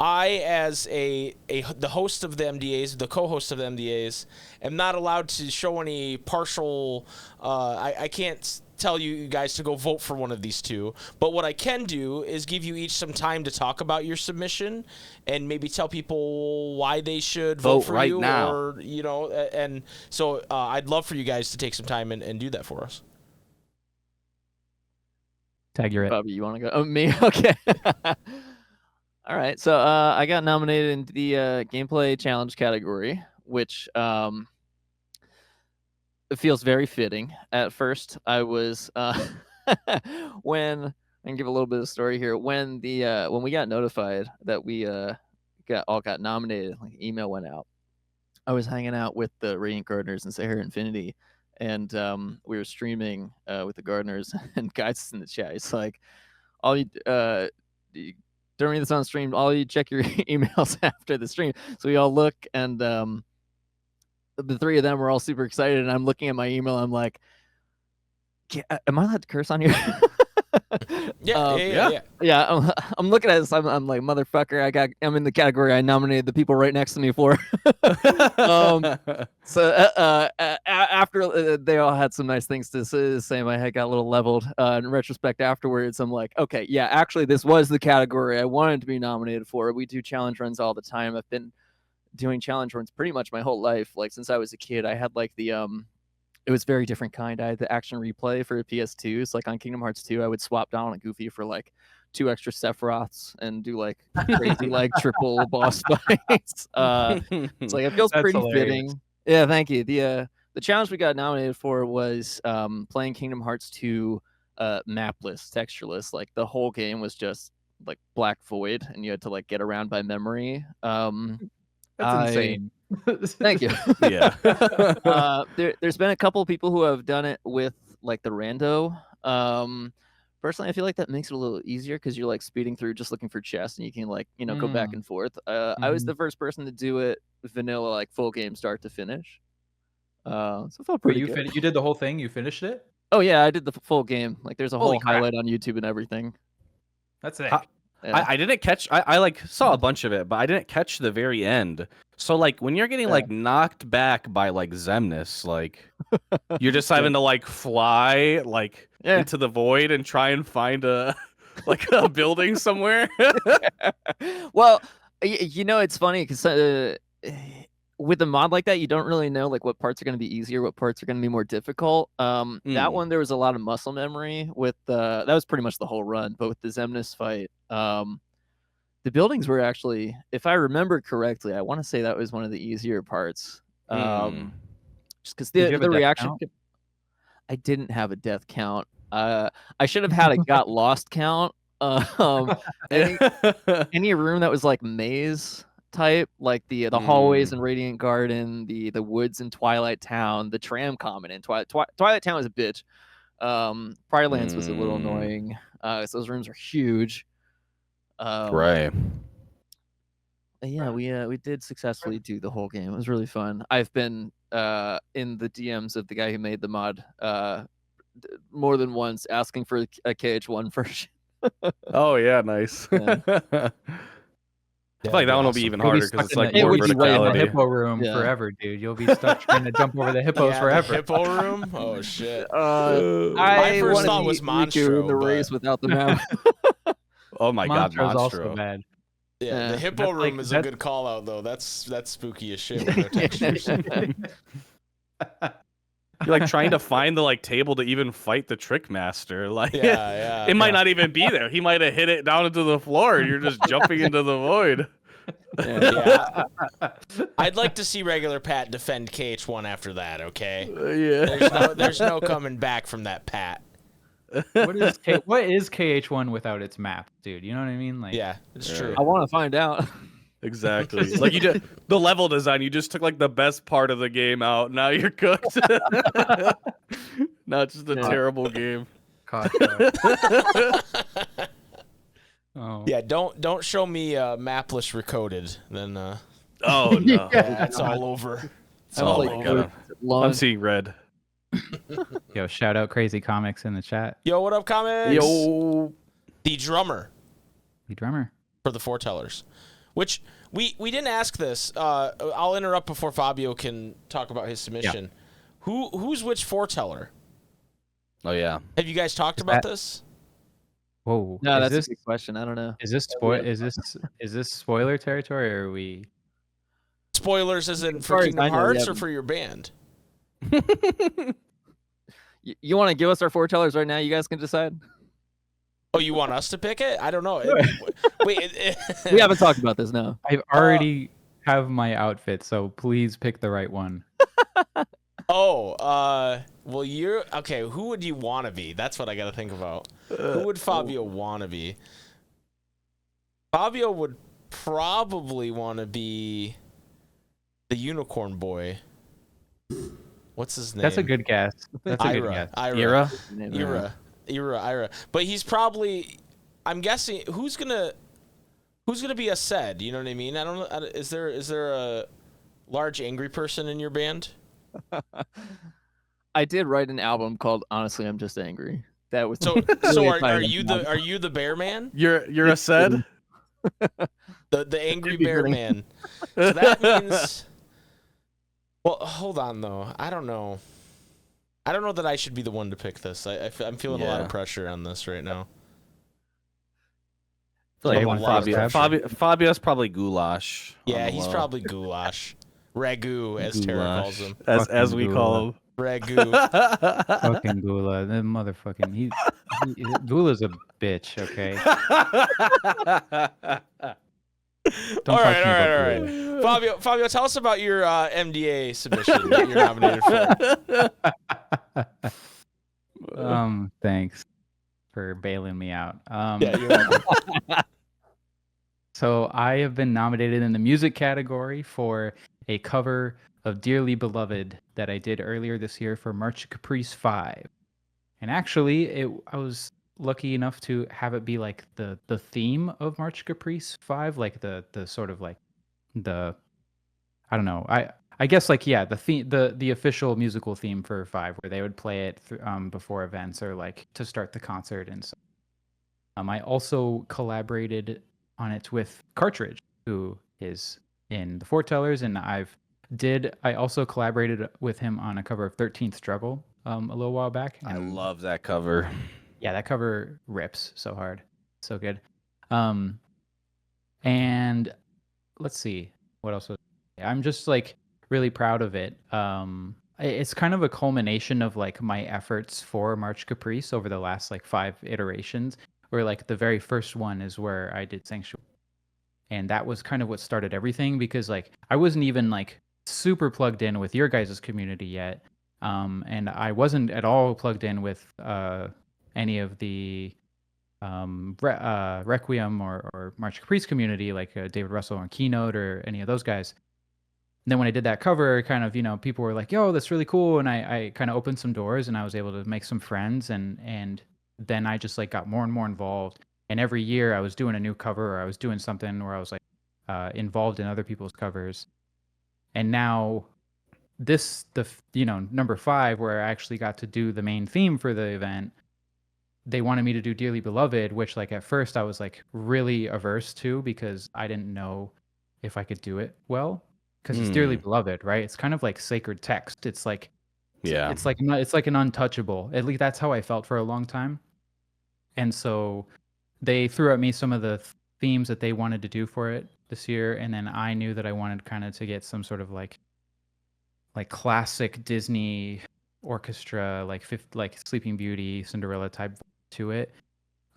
I, as the host of the MDAs, the co-host of the MDAs, am not allowed to show any partial. I can't tell you guys to go vote for one of these two, but what I can do is give you each some time to talk about your submission and maybe tell people why they should vote for right you now. or and so I'd love for you guys to take some time and do that for us. Tag, you're it. Bobby, you want to go? Oh, me? Okay. All right. So I got nominated in the gameplay challenge category, which it feels very fitting. At first, I was when I can give a little bit of story here. When we got notified that we got nominated, like email went out. I was hanging out with the Radiant Gardeners and Sahara Infinity, and we were streaming with the Gardeners, and guys in the chat. It's like, all you during this on stream, all you check your emails after the stream. So we all look, and the three of them were all super excited, and I'm looking at my email. I'm like, am I allowed to curse on here? Yeah, I'm looking at this. I'm like, motherfucker. I'm in the category I nominated the people right next to me for. So after they all had some nice things to say, my head got a little leveled. In retrospect, afterwards, I'm like, okay, yeah, actually, this was the category I wanted to be nominated for. We do challenge runs all the time. I've been doing challenge runs pretty much my whole life. Like since I was a kid, I had like the it was very different kind. I had the action replay for PS2. So like on Kingdom Hearts 2, I would swap Donald and Goofy for like 2 extra Sephiroths and do like crazy like triple boss fights. It's like it feels That's pretty hilarious. fitting. Yeah, thank you. The challenge we got nominated for was playing Kingdom Hearts 2 mapless, textureless. Like the whole game was just like black void, and you had to like get around by memory. That's insane. Thank you. Yeah. There's been a couple people who have done it with like the rando. Personally, I feel like that makes it a little easier because you're like speeding through just looking for chests, and you can like go back and forth. I was the first person to do it vanilla, like full game start to finish. So it felt pretty good. You did the whole thing? You finished it? Oh yeah, I did the full game. Like there's a Holy whole crap. highlight on YouTube and everything. That's it. Yeah. I didn't catch. I like saw a bunch of it, but I didn't catch the very end. So like when you're getting like knocked back by like Xemnas, like you're just having to like fly like into the void and try and find a like a building somewhere. Well, it's funny because with a mod like that, you don't really know like what parts are going to be easier, what parts are going to be more difficult. That one there was a lot of muscle memory with that was pretty much the whole run, but with the Xemnas fight, the buildings were actually, if I remember correctly, I want to say that was one of the easier parts. Just because the reaction. I didn't have a death count. I should have had a got lost count. Any room that was like maze type, like the hallways in Radiant Garden, the woods in Twilight Town, the tram common in Twilight Town was a bitch. Pride Lands was a little annoying. So those rooms are huge. Right. Yeah, we did successfully do the whole game. It was really fun. I've been in the DMs of the guy who made the mod more than once asking for a KH1 version. Oh yeah, nice. Yeah. I feel like that one will be even harder because it's like it more would be in the verticality. hippo room forever, dude. You'll be stuck trying to jump over the hippos forever. The hippo room? Oh shit. My first thought was Monstro, in the race without the map. Oh my god, Monstro's also Monstro. bad. Yeah, the hippo That's room like- is a that's- good call out though. That's spooky as shit with no textures. You're like trying to find the like table to even fight the trick master. Like Yeah. it might not even be there. He might have hit it down into the floor and you're just jumping into the void. Yeah. I'd like to see regular Pat defend KH1 after that, okay? Yeah. There's no coming back from that Pat. What is KH1 without its map, dude? You know what I mean? Like, Yeah, it's true. I want to find out. Exactly. Like you just the level design, you just took like the best part of the game out. Now you're cooked. Now it's just a terrible game. Oh. Yeah, don't show me mapless recoded. Then Oh no. yeah, it's all over. It's I was all like, over. I'm seeing red. Yo, shout out Crazy Comics in the chat. Yo, what up, comics? Yo. The drummer The drummer. for the Foretellers, which we didn't ask this. I'll interrupt before Fabio can talk about his submission. Who's which Foreteller? Oh yeah. Have you guys talked about this? Whoa. No, is that's this a good question. I don't know. is this spoiler territory, or are we? Spoilers as in As for far as Kingdom I know, Hearts yeah. or for your band? You want to give us our foretellers right now? You guys can decide. Oh, you want us to pick it? I don't know. Wait, We haven't talked about this now. I already have my outfit, so please pick the right one. Well, you're okay. Who would you want to be? That's what I got to think about. Who would Fabio want to be? Fabio would probably want to be the unicorn boy. What's his name? That's a good guess. That's a good guess. Ira. Ira. Ira. But he's probably. I'm guessing who's gonna be a Sed. You know what I mean? I don't know. Is there a large angry person in your band? I did write an album called "Honestly, I'm Just Angry." that was So really are exciting. you the bear man? You're a said. The angry Could be bear grinning. man. So that means. Well, hold on though. I don't know. I don't know that I should be the one to pick this. I'm feeling a lot of Yeah. pressure on this right now. Like Jay wants Fabio's probably goulash. on Yeah, the he's low. probably goulash. Ragu, as Tara calls him. As Fucking we goulash. call him. Ragu. Fucking Gula, the motherfucking Gula's a bitch. Okay. Don't all talk right, to me all about right, Gula. all right. Fabio, tell us about your MDA submission that you're nominated for. Thanks for bailing me out. Yeah, you're welcome. So I have been nominated in the music category for a cover of Dearly Beloved that I did earlier this year for March Caprice 5. And actually, I was lucky enough to have it be like the theme of March Caprice 5, like the sort of like the I don't know. I guess like yeah, the theme, the official musical theme for 5 where they would play it before events or like to start the concert and so. I also collaborated on it with Cartridge, who is in the Foretellers, and I also collaborated with him on a cover of 13th Struggle a little while back. I And love that cover. yeah, that cover rips so hard. So good. And let's see what else I'm just like really proud of it. It's kind of a culmination of like my efforts for March Caprice over the last like 5 iterations, where like the very first one is where I did Sanctuary. And that was kind of what started everything because like I wasn't even like super plugged in with your guys' community yet. And I wasn't at all plugged in with any of the Requiem or March Caprice community like David Russell or Keynote or any of those guys. And then when I did that cover, kind of, people were like, yo, that's really cool. And I kind of opened some doors and I was able to make some friends. And then I just like got more and more involved. And every year I was doing a new cover or I was doing something where I was like involved in other people's covers. And now number 5, where I actually got to do the main theme for the event, they wanted me to do Dearly Beloved, which like at first I was like really averse to because I didn't know if I could do it well. Because it's Dearly Beloved, right? It's kind of like sacred text. It's like, Yeah. it's like an untouchable. At least that's how I felt for a long time. And so they threw at me some of the themes that they wanted to do for it this year, and then I knew that I wanted kind of to get some sort of like classic Disney orchestra, like Sleeping Beauty, Cinderella type to it.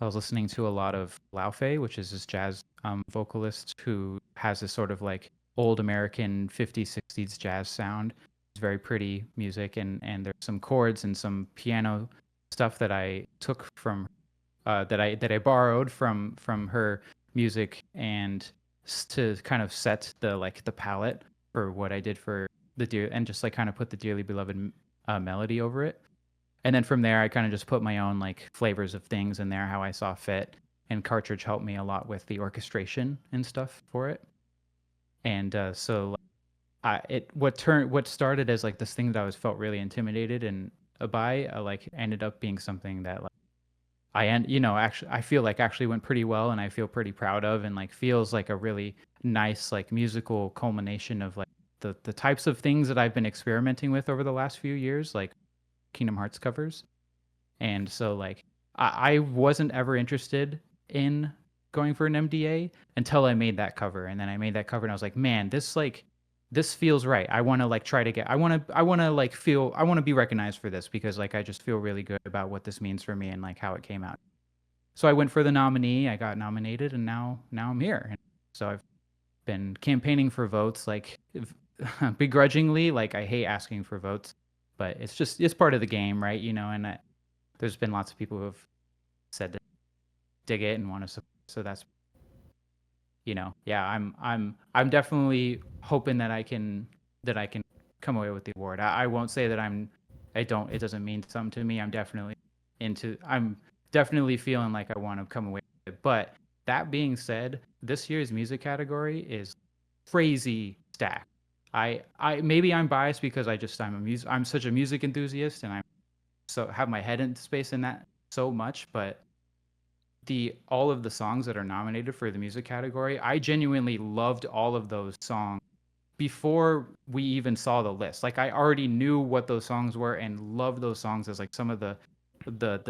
I was listening to a lot of Laufey, which is this jazz vocalist who has this sort of like old American 50s, 60s jazz sound. It's very pretty music, and there's some chords and some piano stuff that I took from that I borrowed from her music and to kind of set the palette for what I did for the dear and just like kind of put the Dearly Beloved melody over it. And then from there, I kind of just put my own like flavors of things in there, how I saw fit. And Cartridge helped me a lot with the orchestration and stuff for it. And so what started as like this thing that I felt really intimidated and by like ended up being something that like actually I feel like actually went pretty well and I feel pretty proud of and like feels like a really nice like musical culmination of like the types of things that I've been experimenting with over the last few years, like Kingdom Hearts covers. And so like I wasn't ever interested in going for an MDA until I made that cover. And then I made that cover and I was like, man, this feels right. I want to like try to get I want to be recognized for this because like I just feel really good about what this means for me and like how it came out. So I went for the nominee, I got nominated, and now I'm here. And so I've been campaigning for votes like begrudgingly, like I hate asking for votes, but it's part of the game, right? And there's been lots of people who have said that dig it and want to support. So that's I'm definitely hoping that I can come away with the award. I won't say that it doesn't mean something to me. I'm definitely feeling like I want to come away with it. But that being said, this year's music category is crazy stacked. I maybe I'm biased because I'm such a music enthusiast and I so have my head in space in that so much, but all of the songs that are nominated for the music category, I genuinely loved all of those songs before we even saw the list. Like I already knew what those songs were and loved those songs as like some of the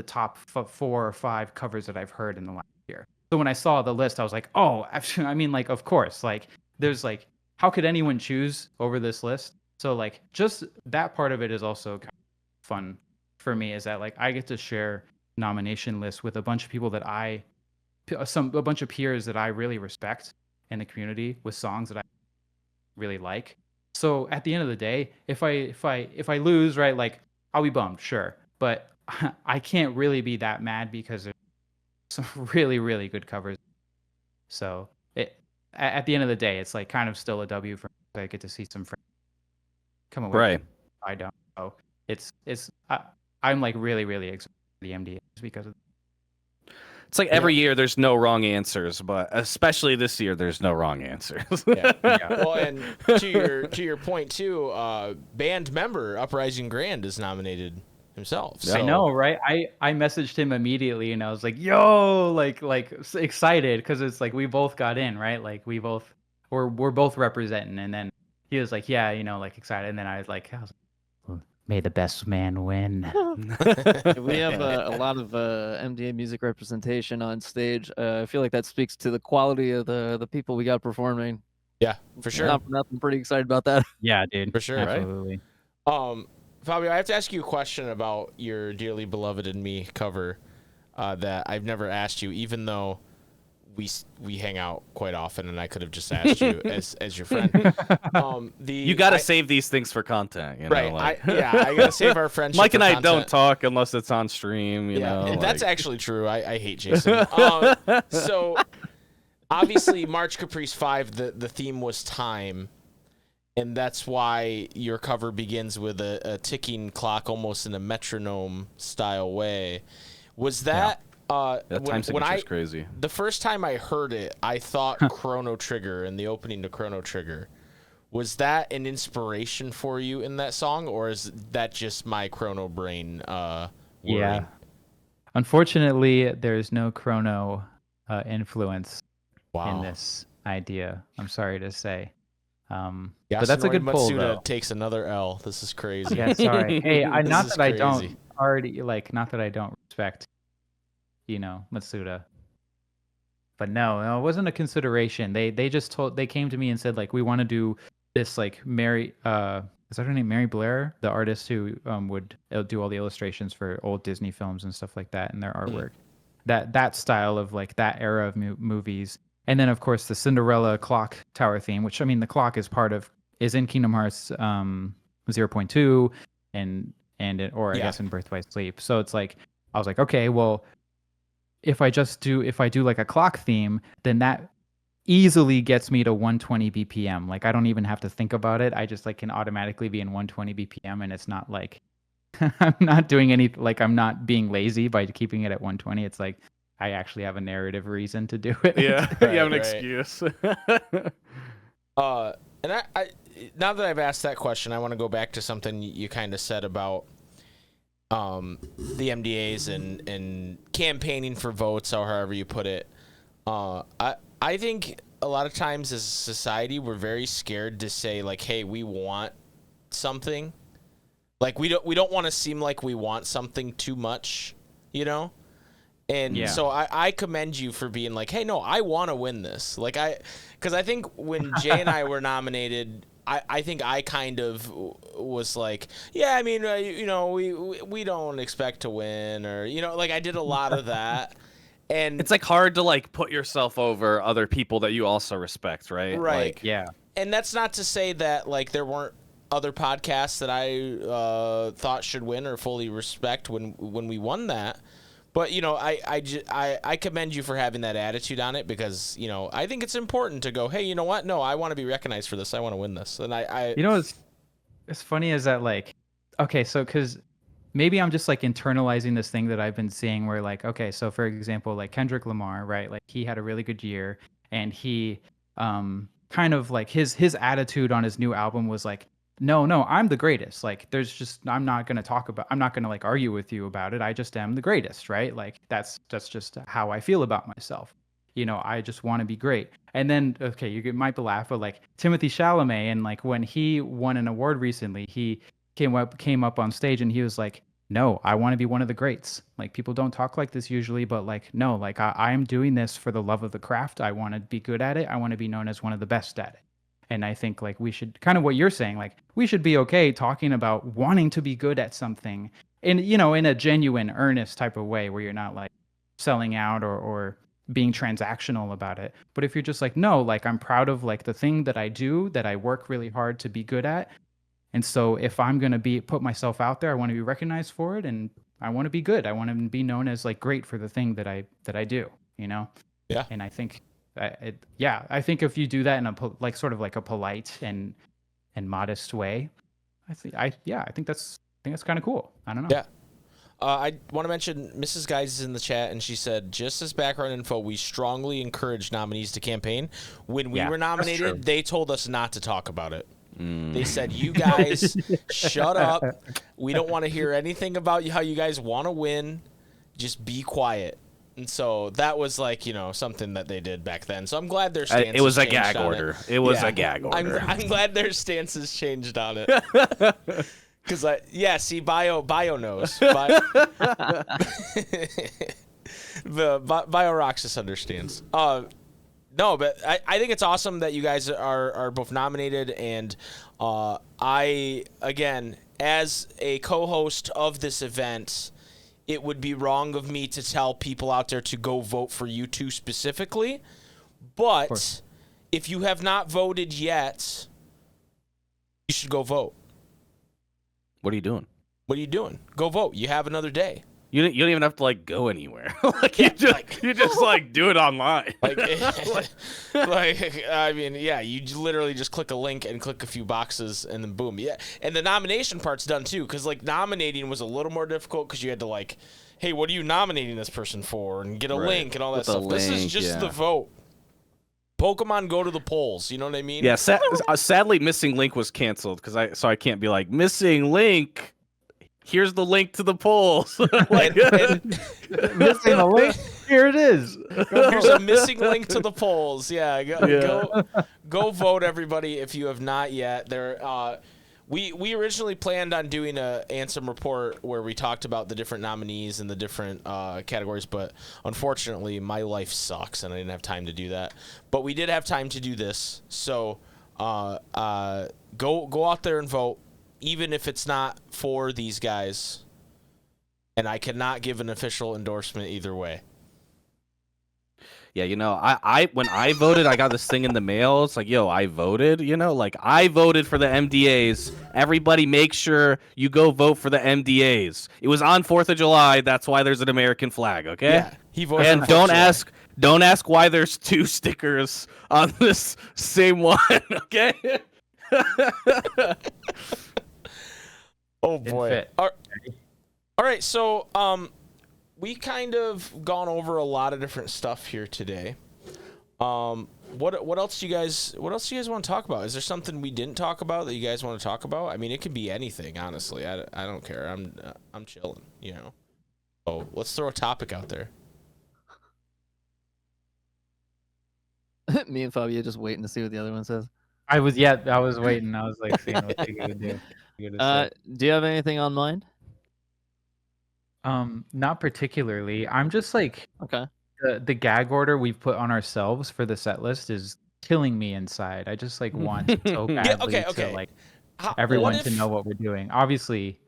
top 4 or 5 covers that I've heard in the last year. So when I saw the list, I was like, oh, I mean, like, of course, like there's like, how could anyone choose over this list? So like just that part of it is also kind of fun for me, is that like I get to share nomination lists with a bunch of people that a bunch of peers that I really respect in the community with songs that I really like. So at the end of the day, if I lose, right, like I'll be bummed, sure, but I can't really be that mad because there's some really really good covers. So at the end of the day, it's like kind of still a W for me. I get to see some friends come away. Right. I don't. So I'm like really really excited for the MDAs because of. It's like every year there's no wrong answers, but especially this year there's no wrong answers. Yeah. Well, and to your point too, band member Uprising Grand is nominated himself. So. I know, right? I messaged him immediately and I was like, "Yo, like excited," because it's like we both got in, right? Like we're both representing, and then he was like, "Yeah, like excited," and then I was like, "May the best man win." We have a lot of MDA music representation on stage. I feel like that speaks to the quality of the people we got performing. Yeah, for sure. Not for nothing, pretty excited about that. Yeah, dude. For sure, absolutely. Right? Fabio, I have to ask you a question about your Dearly Beloved and Me cover that I've never asked you, even though we hang out quite often, and I could have just asked you as your friend. You got to save these things for content, you know? Right? Like... I gotta save our friendship. Mike and for I content. don't talk unless it's on stream. You know, and that's actually true. I hate Jason. So obviously, March Caprice 5, the theme was time. And that's why your cover begins with a ticking clock, almost in a metronome style way. Was that that time signature's crazy? The first time I heard it, I thought Chrono Trigger and the opening to Chrono Trigger. Was that an inspiration for you in that song, or is that just my Chrono brain? Yeah. Unfortunately, there's no Chrono influence in this idea. I'm sorry to say. But that's a good pull, though. Takes another L. This is crazy. Yeah, sorry. Hey, not that I crazy. don't already not that I don't respect, Matsuda. But no, it wasn't a consideration. They came to me and said like, we want to do this like Mary is that her name, Mary Blair, the artist who would do all the illustrations for old Disney films and stuff like that in their artwork. That style of like that era of movies. And then, of course, the Cinderella clock tower theme, which, I mean, the clock is in Kingdom Hearts 0.2 or I guess in Birth by Sleep. So it's like, I was like, okay, well, if I do like a clock theme, then that easily gets me to 120 BPM. Like, I don't even have to think about it. I just like can automatically be in 120 BPM, and it's not like I'm not doing I'm not being lazy by keeping it at 120. It's like, I actually have a narrative reason to do it. Yeah, you have an excuse. And I now that I've asked that question, I want to go back to something you kind of said about the MDAs and campaigning for votes, or however you put it. I think a lot of times as a society, we're very scared to say like, "Hey, we want something." Like we don't want to seem like we want something too much, And so I commend you for being like, hey, no, I want to win this. Like because I think when Jay and I were nominated, I think I kind of was like, yeah, I mean, we don't expect to win, or like I did a lot of that, and it's like hard to like put yourself over other people that you also respect, right? Right. Like, yeah. And that's not to say that like there weren't other podcasts that I thought should win or fully respect when we won that. But, I commend you for having that attitude on it because, I think it's important to go, hey, you know what? No, I want to be recognized for this. I want to win this. And it's funny is that like, okay, so because maybe I'm just like internalizing this thing that I've been seeing where like, okay, so for example, like Kendrick Lamar, right? Like he had a really good year and he kind of like his attitude on his new album was like, no, I'm the greatest. Like, I'm not gonna like argue with you about it. I just am the greatest, right? Like, that's just how I feel about myself. I just want to be great. And then, okay, might laugh, but like Timothy Chalamet, and like when he won an award recently, he came up on stage and he was like, no, I want to be one of the greats. Like, people don't talk like this usually, but like, no, like I am doing this for the love of the craft. I want to be good at it. I want to be known as one of the best at it. And I think like we should kind of what you're saying, like we should be okay talking about wanting to be good at something in, in a genuine, earnest type of way where you're not like selling out or being transactional about it. But if you're just like, no, like I'm proud of like the thing that I do, that I work really hard to be good at. And so if I'm going to put myself out there, I want to be recognized for it, and I want to be good. I want to be known as like great for the thing that I do, Yeah. And I think I think if you do that in a sort of like a polite and modest way, I think that's kind of cool. I don't know. Yeah. I want to mention Mrs. Guys is in the chat, and she said, just as background info, we strongly encourage nominees to campaign. When we were nominated, they told us not to talk about it. They said, you guys, shut up. We don't want to hear anything about how you guys want to win. Just be quiet. And so that was like, something that they did back then. So I'm glad their stance It was a changed gag on order. It. It was a gag order. I'm glad their stance has changed on it. Because, see, Bio knows. Bio Roxas understands. No, but I think it's awesome that you guys are both nominated. And I, again, as a co-host of this event, it would be wrong of me to tell people out there to go vote for you two specifically. But if you have not voted yet, you should go vote. What are you doing? What are you doing? Go vote. You have another day. You don't even have to like go anywhere. You just like do it online. I mean, you literally just click a link and click a few boxes and then boom. Yeah. And the nomination part's done too, because like nominating was a little more difficult because you had to like, hey, what are you nominating this person for? And get a link and all that stuff. This is just the vote. Pokemon Go to the polls. You know what I mean? Yeah. Sadly, Missing Link was canceled so I can't be like Missing Link. Here's the link to the polls. Missing a link. Here it is. Here's a missing link to the polls. Yeah, go vote, everybody, if you have not yet. We originally planned on doing a Ansem report where we talked about the different nominees and the different categories, but unfortunately, my life sucks and I didn't have time to do that. But we did have time to do this, so go out there and vote. Even if it's not for these guys, and I cannot give an official endorsement either way. Yeah, I when I voted, I got this thing in the mail. It's like, yo, I voted, like I voted for the MDAs. Everybody make sure you go vote for the MDAs. It was on 4th of July. That's why there's an American flag, okay? Yeah, he voted. And don't ask why there's 2 stickers on this same one, okay? Oh boy. All right, so we kind of gone over a lot of different stuff here today. What else do you guys want to talk about? Is there something we didn't talk about that you guys want to talk about? I mean, it could be anything, honestly. I don't care. I'm chilling, So, let's throw a topic out there. Me and Fabio just waiting to see what the other one says. I was waiting. I was like seeing what they're gonna do. Do you have anything on mind? Not particularly. I'm just like, okay. The gag order we've put on ourselves for the set list is killing me inside. I just like want so badly to like everyone to know what we're doing. Obviously,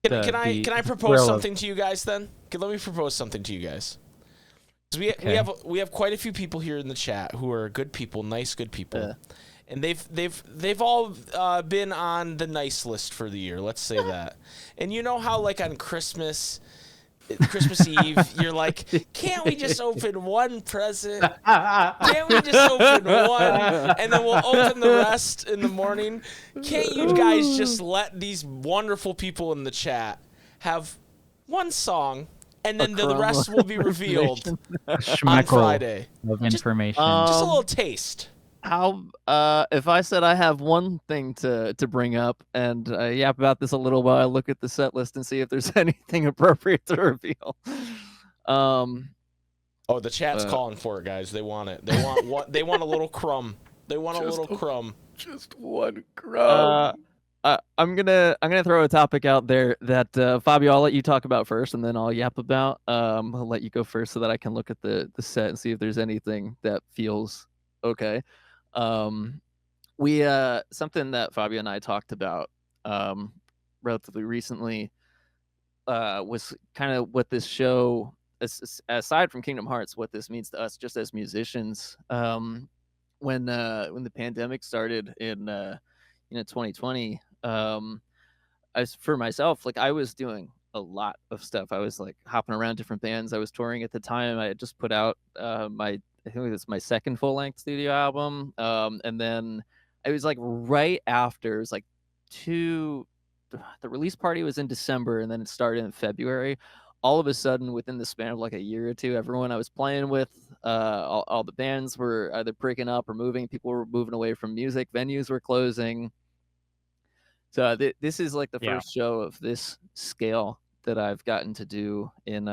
can I propose something to you guys then? Let me propose something to you guys. We have quite a few people here in the chat who are good people, nice good people. Yeah. And they've all been on the nice list for the year, let's say that. And you know how like on Christmas Eve, you're like, can't we just open one present? Can't we just open one? And then we'll open the rest in the morning. Can't you guys just let these wonderful people in the chat have one song, and then the rest will be revealed on Friday? Of information. Just a little taste. How if I said I have one thing to bring up and yap about this a little while I look at the set list and see if there's anything appropriate to reveal. Oh, the chat's Uh, calling for it, guys. They want it. They want what? They want a little crumb. They want a Just little a- crumb. Just one crumb. I'm gonna throw a topic out there that Fabio, I'll let you talk about first, and then I'll yap about. I'll let you go first so that I can look at the set and see if there's anything that feels okay. We something that Fabio and I talked about relatively recently was kind of what this show, aside from Kingdom Hearts, what this means to us just as musicians. When the pandemic started in 2020, for myself, like I was doing a lot of stuff. I was like hopping around different bands. I was touring at the time. I had just put out I think it was my second full length studio album, and then it was like right after. It was like two. The release party was in December, and then it started in February. All of a sudden, within the span of like a year or two, everyone I was playing with, all the bands were either breaking up or moving. People were moving away from music. Venues were closing. So this is like the Yeah. first show of this scale that I've gotten to do in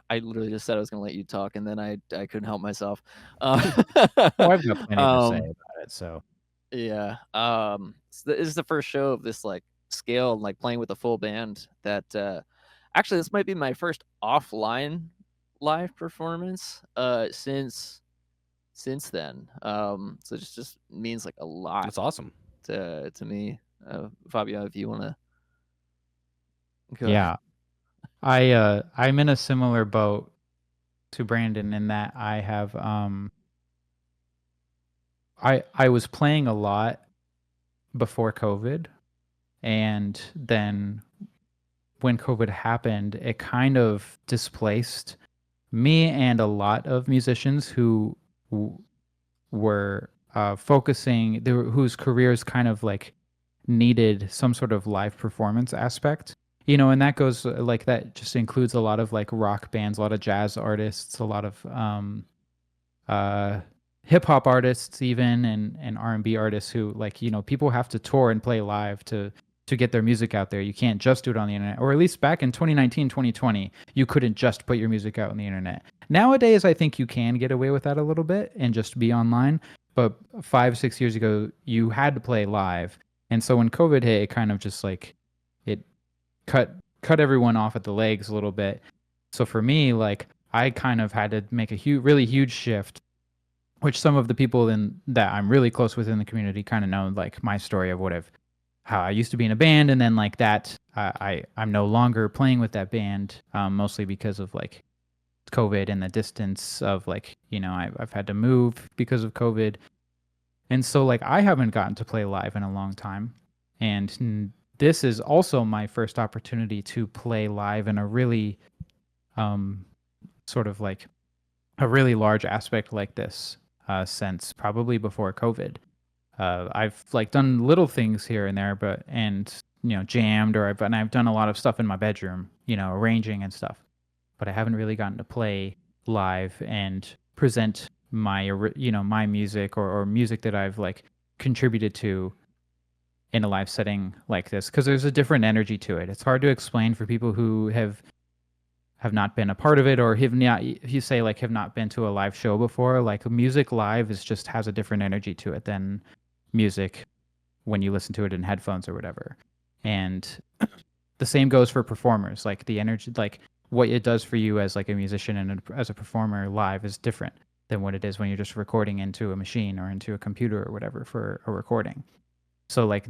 I literally just said I was going to let you talk, and then I couldn't help myself. Oh, I've got plenty to say Um, about it. So yeah. So this is the first show of this like scale and like playing with a full band that actually this might be my first offline live performance since then. So it just means like a lot That's awesome. to me. Fabio, if you want to go yeah, I'm in a similar boat to Brandon in that I have I was playing a lot before COVID, and then when COVID happened, it kind of displaced me and a lot of musicians who were focusing, whose careers kind of like needed some sort of live performance aspect. And that goes like that just includes a lot of like rock bands, a lot of jazz artists, a lot of uh hip hop artists even, and R&B artists who like, people have to tour and play live to get their music out there. You can't just do it on the internet, or at least back in 2019, 2020, you couldn't just put your music out on the internet. Nowadays, I think you can get away with that a little bit and just be online. But 5, 6 years ago, you had to play live. And so when COVID hit, it kind of just like it cut everyone off at the legs a little bit. So for me, like I kind of had to make a really huge shift, which some of the people that I'm really close with in the community kind of know, like my story of how I used to be in a band, and then like that I'm no longer playing with that band, mostly because of like COVID and the distance of like, I've had to move because of COVID. And so like I haven't gotten to play live in a long time. And this is also my first opportunity to play live in a really sort of like a really large aspect like this since probably before COVID. I've like done little things here and there, and jammed, and I've done a lot of stuff in my bedroom, arranging and stuff. But I haven't really gotten to play live and present my my music or music that I've like contributed to in a live setting like this, because there's a different energy to it. It's hard to explain for people who have not been a part of it, or have not, if you say like have not been to a live show before. Like music live has a different energy to it than music when you listen to it in headphones or whatever. And the same goes for performers. Like the energy, like what it does for you as like a musician and as a performer live is different than what it is when you're just recording into a machine or into a computer or whatever for a recording. So like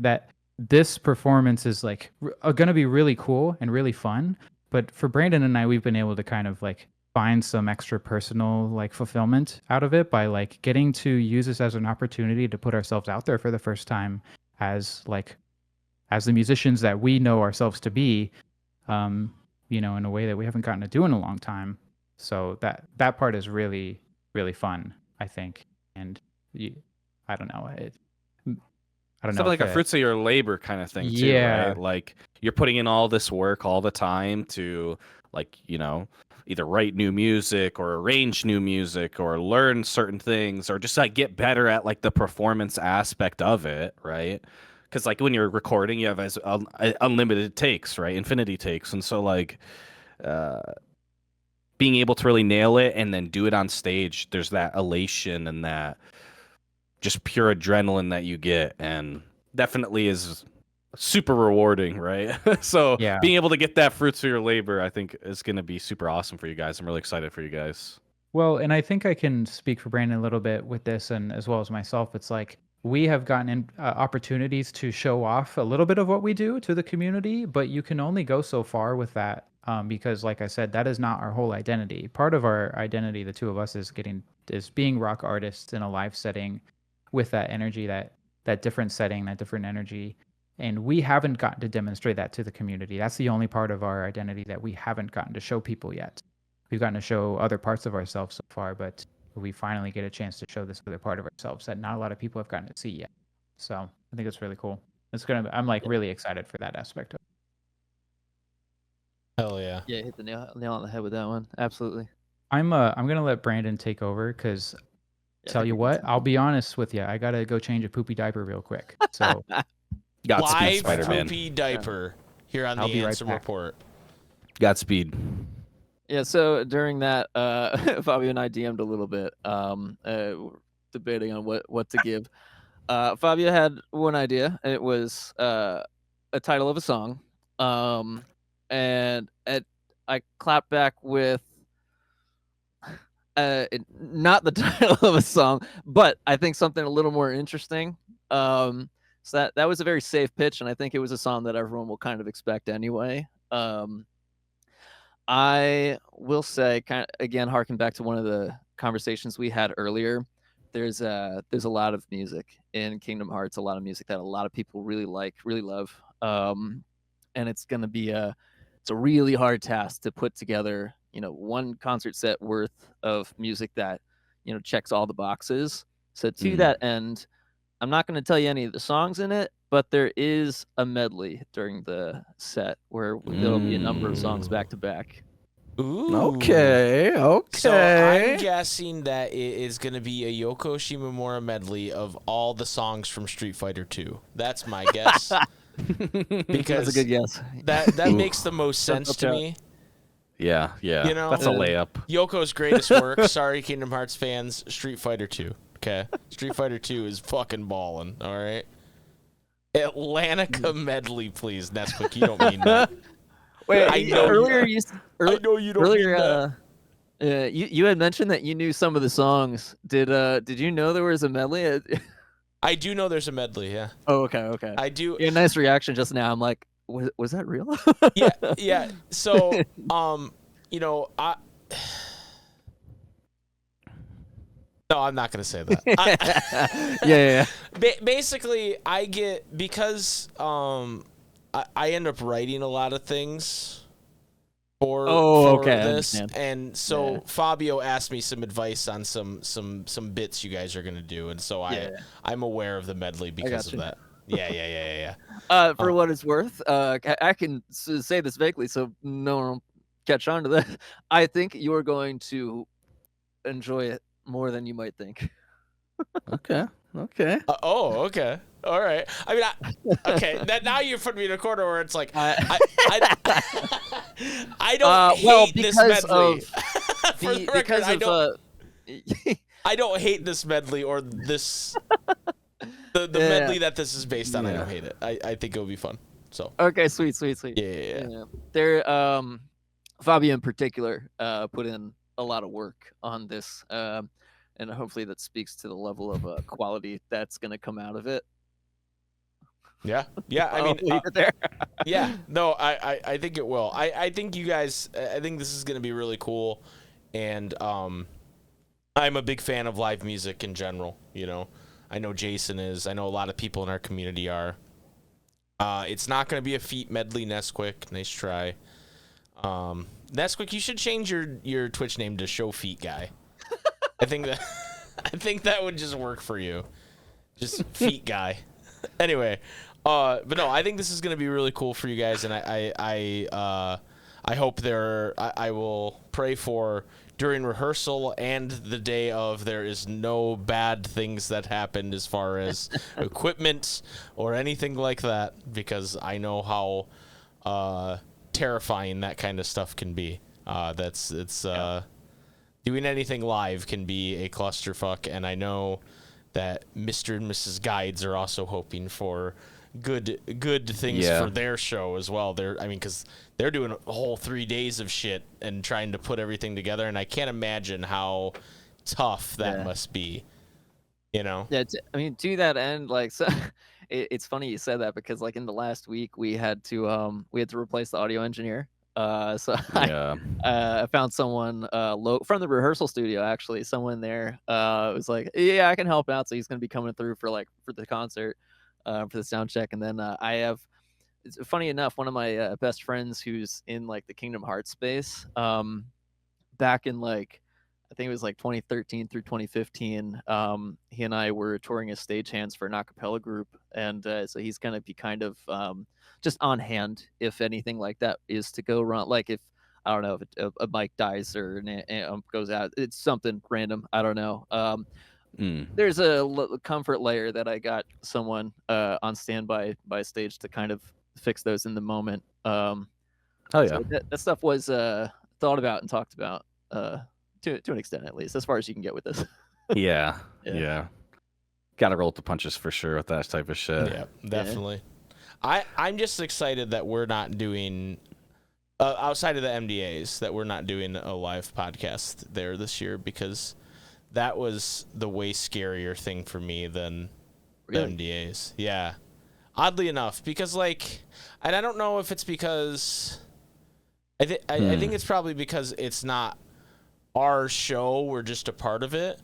this performance is like going to be really cool and really fun. But for Brandon and I, we've been able to kind of like find some extra personal like fulfillment out of it by like getting to use this as an opportunity to put ourselves out there for the first time as the musicians that we know ourselves to be, in a way that we haven't gotten to do in a long time. So that part is really, really fun, I think. And I don't know. I don't know. Something like a fruits of your labor kind of thing too, Yeah. right? Like you're putting in all this work all the time to like, either write new music or arrange new music or learn certain things or just like get better at like the performance aspect of it, right? Because like when you're recording, you have unlimited takes, right? Infinity takes, and so like being able to really nail it and then do it on stage, there's that elation and that just pure adrenaline that you get, and definitely is super rewarding, right? So Yeah. being able to get that fruits of your labor, I think is going to be super awesome for you guys. I'm really excited for you guys. Well, and I think I can speak for Brandon a little bit with this, and as well as myself. It's like we have gotten opportunities to show off a little bit of what we do to the community, but you can only go so far with that because, like I said, that is not our whole identity. Part of our identity, the two of us, is being rock artists in a live setting with that energy, that different setting, that different energy. And we haven't gotten to demonstrate that to the community. That's the only part of our identity that we haven't gotten to show people yet. We've gotten to show other parts of ourselves so far, but we finally get a chance to show this other part of ourselves that not a lot of people have gotten to see yet. So I think it's really cool. I'm like really excited for that aspect of it. Hell yeah. Yeah, hit the nail on the head with that one. Absolutely. I'm gonna let Brandon take over because tell you what, I'll be honest with you. I gotta go change a poopy diaper real quick. So Godspeed, Live Spider-Man. poopy diaper here on I'll the be right Ansem back. Report. Godspeed. Yeah, so during that, Fabio and I DM'd a little bit, debating on what to give. Fabio had one idea. And it was a title of a song, and I clapped back with not the title of a song, but I think something a little more interesting. So that was a very safe pitch, and I think it was a song that everyone will kind of expect anyway. I will say, kind of again, harken back to one of the conversations we had earlier. There's a lot of music in Kingdom Hearts, a lot of music that a lot of people really like, really love, and it's gonna be it's a really hard task to put together, one concert set worth of music that, checks all the boxes. So to that end, I'm not going to tell you any of the songs in it, but there is a medley during the set where there'll be a number of songs back to back. Ooh. Okay. So I'm guessing that it is going to be a Yoko Shimomura medley of all the songs from Street Fighter 2. That's my guess. Because That's a good guess. That makes the most sense to me. Yeah. That's a layup. Yoko's greatest work. Sorry, Kingdom Hearts fans. Street Fighter 2. Okay, Street Fighter 2 is fucking ballin'. All right. Atlantica medley, please, Nesquik. You don't mean that. Wait, I know earlier I know you don't mean that. you had mentioned that you knew some of the songs. Did you know there was a medley? I do know there's a medley. Yeah. Oh, okay. I do. Yeah, nice reaction just now. I'm like, was that real? Yeah. So, No, I'm not going to say that. Yeah. Basically, I get, because I end up writing a lot of things for this, and so Fabio asked me some advice on some bits you guys are going to do, and so I'm aware of the medley because of that. Yeah. For what it's worth, I can say this vaguely so no one will catch on to that. I think you're going to enjoy it more than you might think. Okay. Okay. All right. I mean, okay. Now you put me in a corner where it's like I don't hate this medley. For the record, I don't hate this medley or this the medley that this is based on. I don't hate it. I think it'll be fun. So okay, sweet. Yeah. There, Fabio in particular put in a lot of work on this, and hopefully that speaks to the level of quality that's going to come out of it. Yeah. I mean, leave it there. Yeah. No, I think it will. I think you guys. I think this is going to be really cool, and I'm a big fan of live music in general. I know Jason is. I know a lot of people in our community are. It's not going to be a feat medley, Nesquik. Nice try. Nesquik, you should change your Twitch name to Show Feet Guy. I think that would just work for you. Just Feet Guy. Anyway, but no, I think this is gonna be really cool for you guys, and I I hope I will pray for during rehearsal and the day of there is no bad things that happened as far as equipment or anything like that, because I know how terrifying that kind of stuff can be. Doing anything live can be a clusterfuck, and I know that Mr. and Mrs. Guides are also hoping for good things for their show as well. Because they're doing a whole 3 days of shit and trying to put everything together, and I can't imagine how tough that must be. You know? Yeah, to that end, like, so it's funny you said that, because like in the last week we had to replace the audio engineer. I found someone from the rehearsal studio, actually. Someone there was like, yeah, I can help out. So he's going to be coming through for the concert, for the sound check. And then it's funny enough, one of my best friends who's in like the Kingdom Hearts space, back in like, I think it was like 2013 through 2015, he and I were touring as stagehands for an a cappella group. And so he's going to be kind of just on hand if anything like that is to go wrong. Like if, I don't know, if a mic dies or an amp goes out, it's something random. I don't know. There's a comfort layer that I got someone on standby by stage to kind of fix those in the moment. So that stuff was thought about and talked about to an extent, at least, as far as you can get with this. Yeah. Gotta roll with the punches for sure with that type of shit. Yeah, definitely. I'm just excited that we're not doing, outside of the MDAs, that we're not doing a live podcast there this year, because that was the way scarier thing for me than the MDAs. Yeah. Oddly enough, because like, and I don't know if it's because, I think it's probably because it's not our show, we're just a part of it.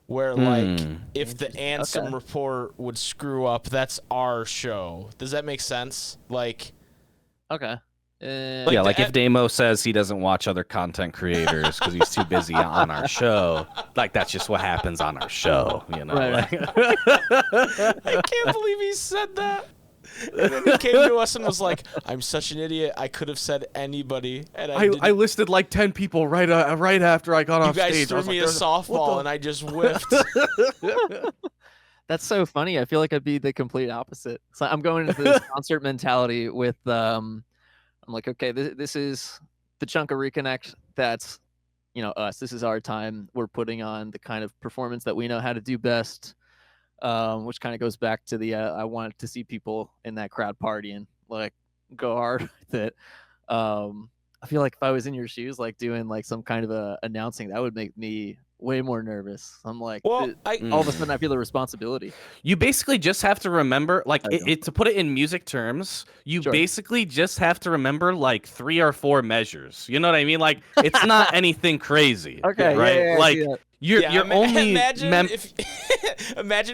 Where, like, if the Ansem report would screw up, that's our show. Does that make sense? Like, okay. If Damo says he doesn't watch other content creators because he's too busy on our show, like, that's just what happens on our show, you know? Right. I can't believe he said that. And then he came to us and was like, I'm such an idiot. I could have said anybody. And I listed like 10 people right after I got off stage. You guys threw me a softball and I just whiffed. That's so funny. I feel like I'd be the complete opposite. So I'm going into this concert mentality with, I'm like, okay, this is the chunk of Reconnect. That's, us. This is our time. We're putting on the kind of performance that we know how to do best. Which kind of goes back to the I wanted to see people in that crowd partying, like, go hard with it. I feel like if I was in your shoes, like doing like some kind of a announcing, that would make me way more nervous. I'm like, all of a sudden I feel the responsibility. You basically just have to remember, like, to put it in music terms, you basically just have to remember like 3 or 4 measures. You know what I mean? Like, it's not anything crazy. Okay, right? Like, you're only imagine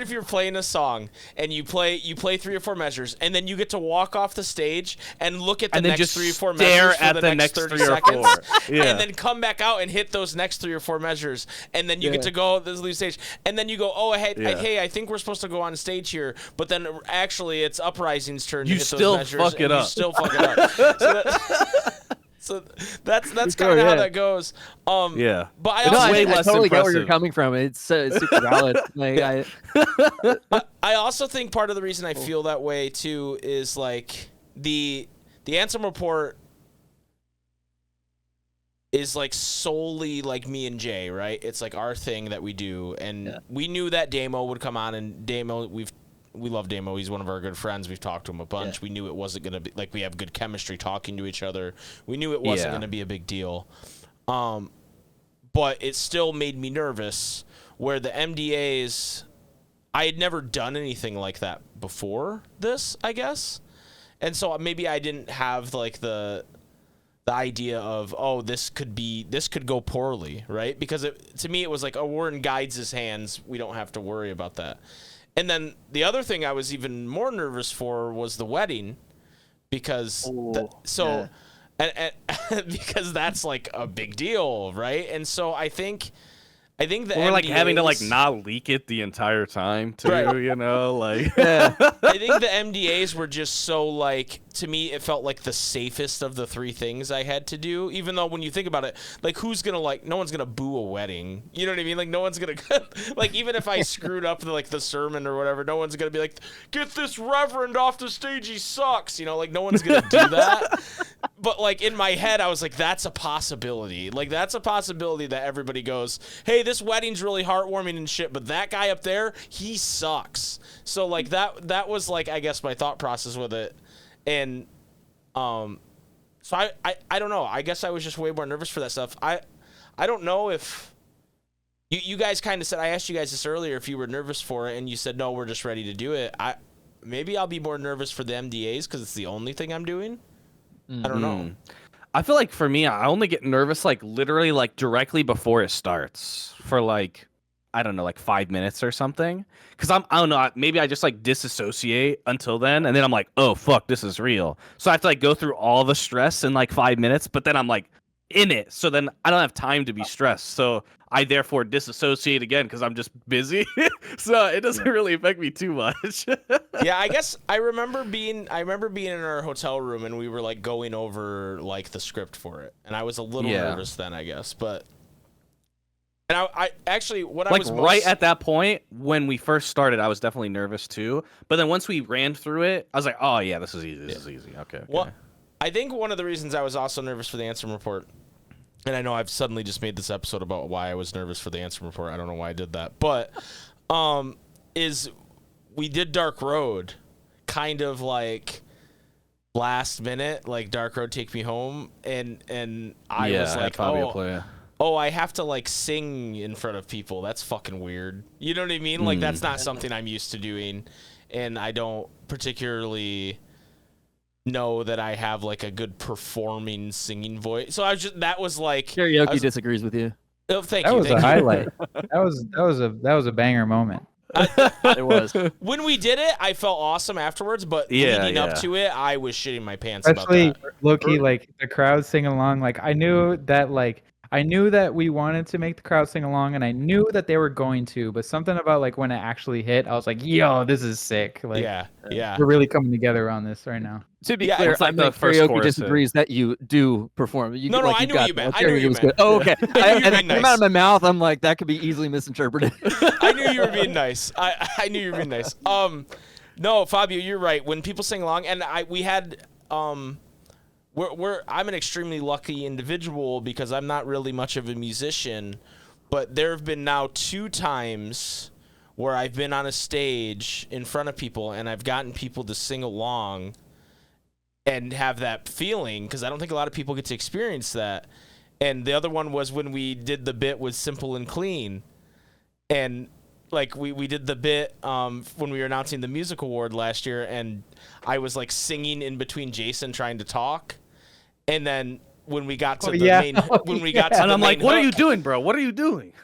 if you're playing a song and you play 3 or 4 measures, and then you get to walk off the stage and look at the next 3 or 4 measures for the next 30 seconds, and then come back out and hit those next 3 or 4 measures, and then you get to go leave stage, and then you go, hey, I think we're supposed to go on stage here, but then actually it's Uprising's turn to hit those measures. You still fuck it up. So that's kind of how that goes. But I also I totally get where you're coming from. It's super valid. Like, I also think part of the reason I feel that way too is like the Ansem report is like solely like me and Jay, right? It's like our thing that we do, and we knew that Damo would come on, and Damo, we love Damo. He's one of our good friends. We've talked to him a bunch. We knew it wasn't going to be, like, we have good chemistry talking to each other. We knew it wasn't going to be a big deal. But it still made me nervous, where the MDAs, I had never done anything like that before this, I guess. And so maybe I didn't have, like, the idea of, this could go poorly, right? Because to me, it was like, we're in Guides' hands. We don't have to worry about that. And then the other thing I was even more nervous for was the wedding, because and because that's like a big deal, right? And so I think I think the We're like having to like MDAs not leak it the entire time too, Right. you know, like I think the MDAs were just so like, to me it felt like the safest of the three things I had to do, even though when you think about it, like who's gonna like, no one's gonna boo a wedding, you know what I mean? Like no one's gonna like, even if I screwed up the sermon or whatever, no one's gonna be like, get this reverend off the stage, he sucks, you know, like no one's gonna do that. But like in my head I was like, that's a possibility, like that's a possibility that everybody goes, hey, this wedding's really heartwarming and shit, but that guy up there, he sucks. So like that was like, I guess, my thought process with it. And so I don't know, I guess I was just way more nervous for that stuff. I don't know if you guys kind of said, I asked you guys this earlier if you were nervous for it, and you said no, we're just ready to do it. Maybe I'll be more nervous for the MDAs because it's the only thing I'm doing. I don't know. I feel like for me, I only get nervous like literally like directly before it starts for like, I don't know, like 5 minutes or something. Cause I don't know, maybe I just like disassociate until then. And then I'm like, oh fuck, this is real. So I have to like go through all the stress in like 5 minutes, but then I'm like in it. So then I don't have time to be stressed. So I therefore disassociate again because I'm just busy. So it doesn't really affect me too much. Yeah, I guess I remember being in our hotel room and we were like going over like the script for it, and I was a little nervous then, I guess. But and I actually, what like I was right at that point when we first started, I was definitely nervous too. But then once we ran through it, I was like, oh yeah, this is easy. This is easy. Okay. Well, I think one of the reasons I was also nervous for the Ansem report, and I know I've suddenly just made this episode about why I was nervous for the Ansem report. I don't know why I did that, but is we did Dark Road, kind of like last minute, like Dark Road Take Me Home, and I was like, oh, I have to like sing in front of people. That's fucking weird. You know what I mean? Like that's not something I'm used to doing, and I don't particularly know that I have like a good performing singing voice. So that was like Karaoke disagrees with you. Oh, thank That you. was a highlight. That was a banger moment. It was. When we did it, I felt awesome afterwards, but leading up to it, I was shitting my pants Especially about that. low-key, like the crowd sing along. Like I knew that we wanted to make the crowd sing along, and I knew that they were going to. But something about like when it actually hit, I was like, "Yo, this is sick!" Like, yeah. we're really coming together on this right now. To be Yeah, clear, it's like I the think first karaoke chorus, disagrees that you do perform. You, No, like, I knew got you meant. that. I knew you Karaoke was meant. good. Oh, okay. I knew you were And it being came nice. out of my mouth. I'm like, that could be easily misinterpreted. I knew you were being nice. I knew you were being nice. No, Fabio, you're right. When people sing along, and we had I'm an extremely lucky individual because I'm not really much of a musician, but there have been now 2 times where I've been on a stage in front of people and I've gotten people to sing along and have that feeling, because I don't think a lot of people get to experience that. And the other one was when we did the bit with Simple and Clean, and like we did the bit when we were announcing the music award last year, and I was like singing in between Jason trying to talk, and then when we got to the main, when we got to and the I'm like, main what are you hook, doing, bro? What are you doing?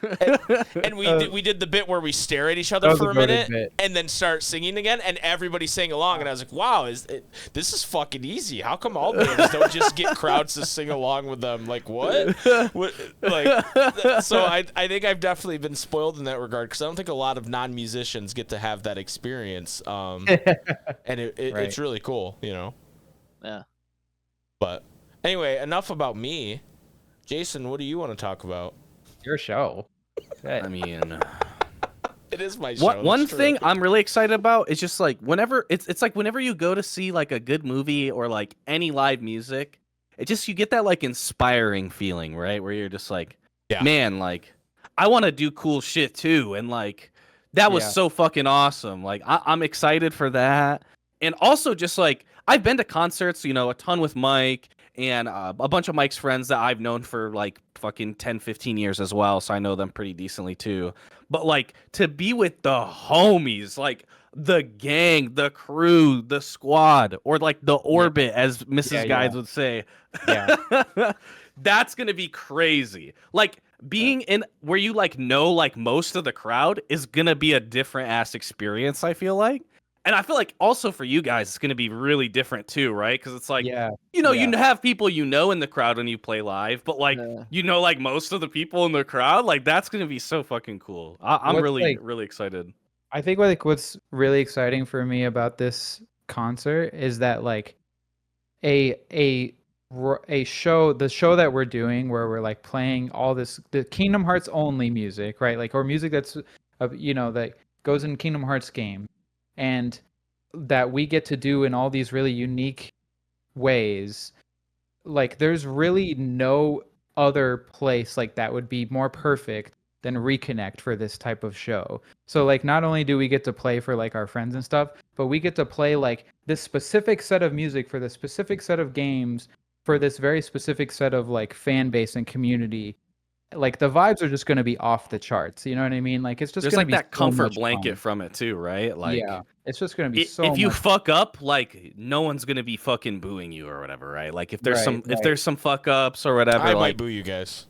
and we did the bit where we stare at each other That was for a a goated minute bit. and then start singing again, and everybody sang along, and I was like, wow, this is fucking easy. How come all bands don't just get crowds to sing along with them? Like what? Like, so I think I've definitely been spoiled in that regard, because I don't think a lot of non-musicians get to have that experience, and it's really cool, you know. Yeah. But anyway, enough about me. Jason, what do you want to talk about? Your show. I mean, It is my show. one that's true. thing I'm really excited about is just like whenever it's like whenever you go to see like a good movie or like any live music, you get that like inspiring feeling, right? Where you're just like, man, like I want to do cool shit too, and like that was so fucking awesome. Like I'm excited for that, and also just like I've been to concerts, you know, a ton with Mike. And a bunch of Mike's friends that I've known for like fucking 10, 15 years as well. So I know them pretty decently too. But like to be with the homies, like the gang, the crew, the squad, or like the orbit, as Mrs. Guides would say. Yeah. That's going to be crazy. Like being in where you like know like most of the crowd is going to be a different ass experience, I feel like. And I feel like also for you guys, it's going to be really different too, right? Because it's like, Yeah. you know, Yeah. you have people you know in the crowd when you play live, but like, Yeah. you know, like most of the people in the crowd, like that's going to be so fucking cool. I'm What's, really, like- really excited. I think what's really exciting for me about this concert is that like a show, the show that we're doing where we're like playing all the Kingdom Hearts only music, right? Like, or music that's that goes in Kingdom Hearts game, and that we get to do in all these really unique ways. Like, there's really no other place like that would be more perfect than Reconnect for this type of show. So like, not only do we get to play for like our friends and stuff, but we get to play like this specific set of music for this specific set of games for this very specific set of like fan base and community. Like, the vibes are just going to be off the charts. You know what I mean? Like, it's just There's going like to be that so comfort much blanket fun. from it too, right? Like, Yeah, it's just going to be so if you much fuck up, like no one's going to be fucking booing you or whatever, right? Like if there's Right, if there's some fuck ups or whatever, I like might boo you guys.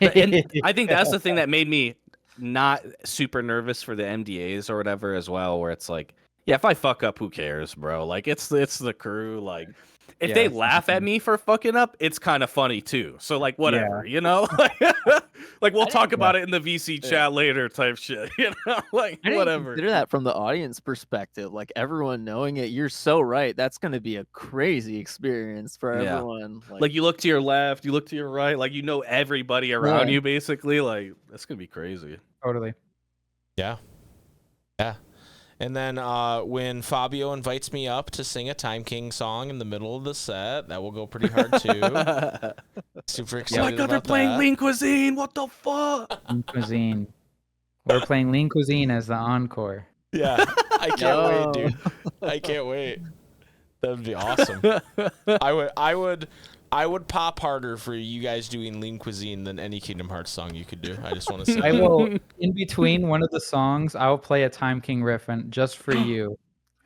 and I think that's the thing that made me not super nervous for the MDAs or whatever as well, where it's like, yeah, if I fuck up, who cares, bro? Like it's the crew. Like if Yeah, they it's laugh at me for fucking up, it's kind of funny too. So like whatever, you know, like we'll talk about it in the VC chat later, type shit. You know, like I didn't whatever. consider that from the audience perspective. Like everyone knowing it, you're so right. That's going to be a crazy experience for Yeah. everyone. Like you look to your left, you look to your right, like you know everybody around you basically. Like that's gonna be crazy. totally. Yeah. Yeah. And then when Fabio invites me up to sing a Time King song in the middle of the set, that will go pretty hard too. Super excited Oh my god, they're about playing that. Lean Cuisine. What the fuck? Lean Cuisine. We're playing Lean Cuisine as the encore. Yeah, I can't No. wait, dude. I can't wait. That would be awesome. I would pop harder for you guys doing Lean Cuisine than any Kingdom Hearts song you could do. I just want to say. I will, in between one of the songs, I'll play a Time King riff and just for you,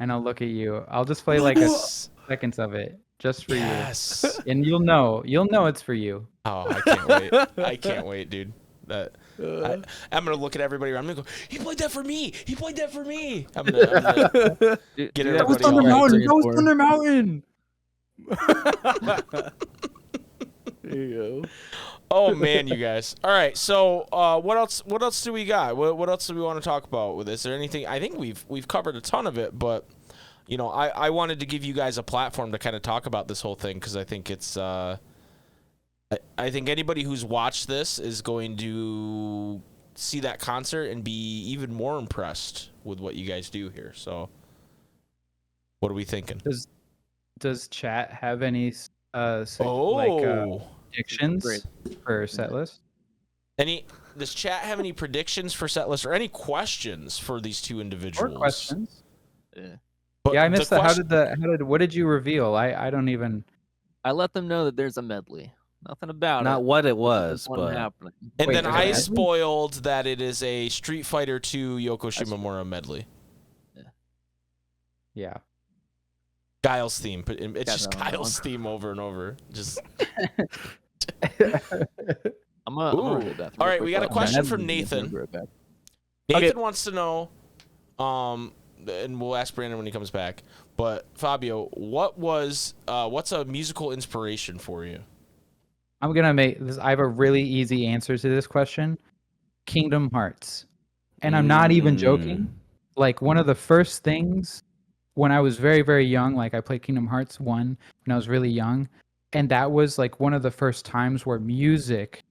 and I'll look at you. I'll just play like seconds of it just for Yes. you, and you'll know it's for you. Oh, I can't wait. I can't wait, dude. I'm gonna look at everybody around me and go, he played that for me. He played that for me. I'm gonna get everybody all Mountain. That was Thunder Mountain. There you go. Oh man, you guys. All right. So, what else do we got? What else do we want to talk about with this? Is there anything? I think we've covered a ton of it, but I wanted to give you guys a platform to kind of talk about this whole thing because I think it's I think anybody who's watched this is going to see that concert and be even more impressed with what you guys do here. So, what are we thinking? Does chat have any predictions Great. for set list? Does chat have any predictions for set list or any questions for these two individuals? Or questions? Yeah. But Yeah, I missed the that. What did you reveal? I don't even. I let them know that there's a medley. Nothing about Not it. what it There's was, one but happening. And Wait, then there's a I medley? spoiled that it is a Street Fighter 2 Yoko Shimomura medley. Yeah. Guile's theme. But it's Got just that one. Guile's theme over and over. Just I'm gonna go to the bathroom All real right, quick, we got a but- question Medley. from I'll be Nathan. right back. Nathan wants to know, and we'll ask Brandon when he comes back. But Fabio, what's a musical inspiration for you? I'm gonna make this. I have a really easy answer to this question. Kingdom Hearts, and I'm not even joking. Like, one of the first things when I was very, very young, like I played Kingdom Hearts 1 when I was really young, and that was like one of the first times where music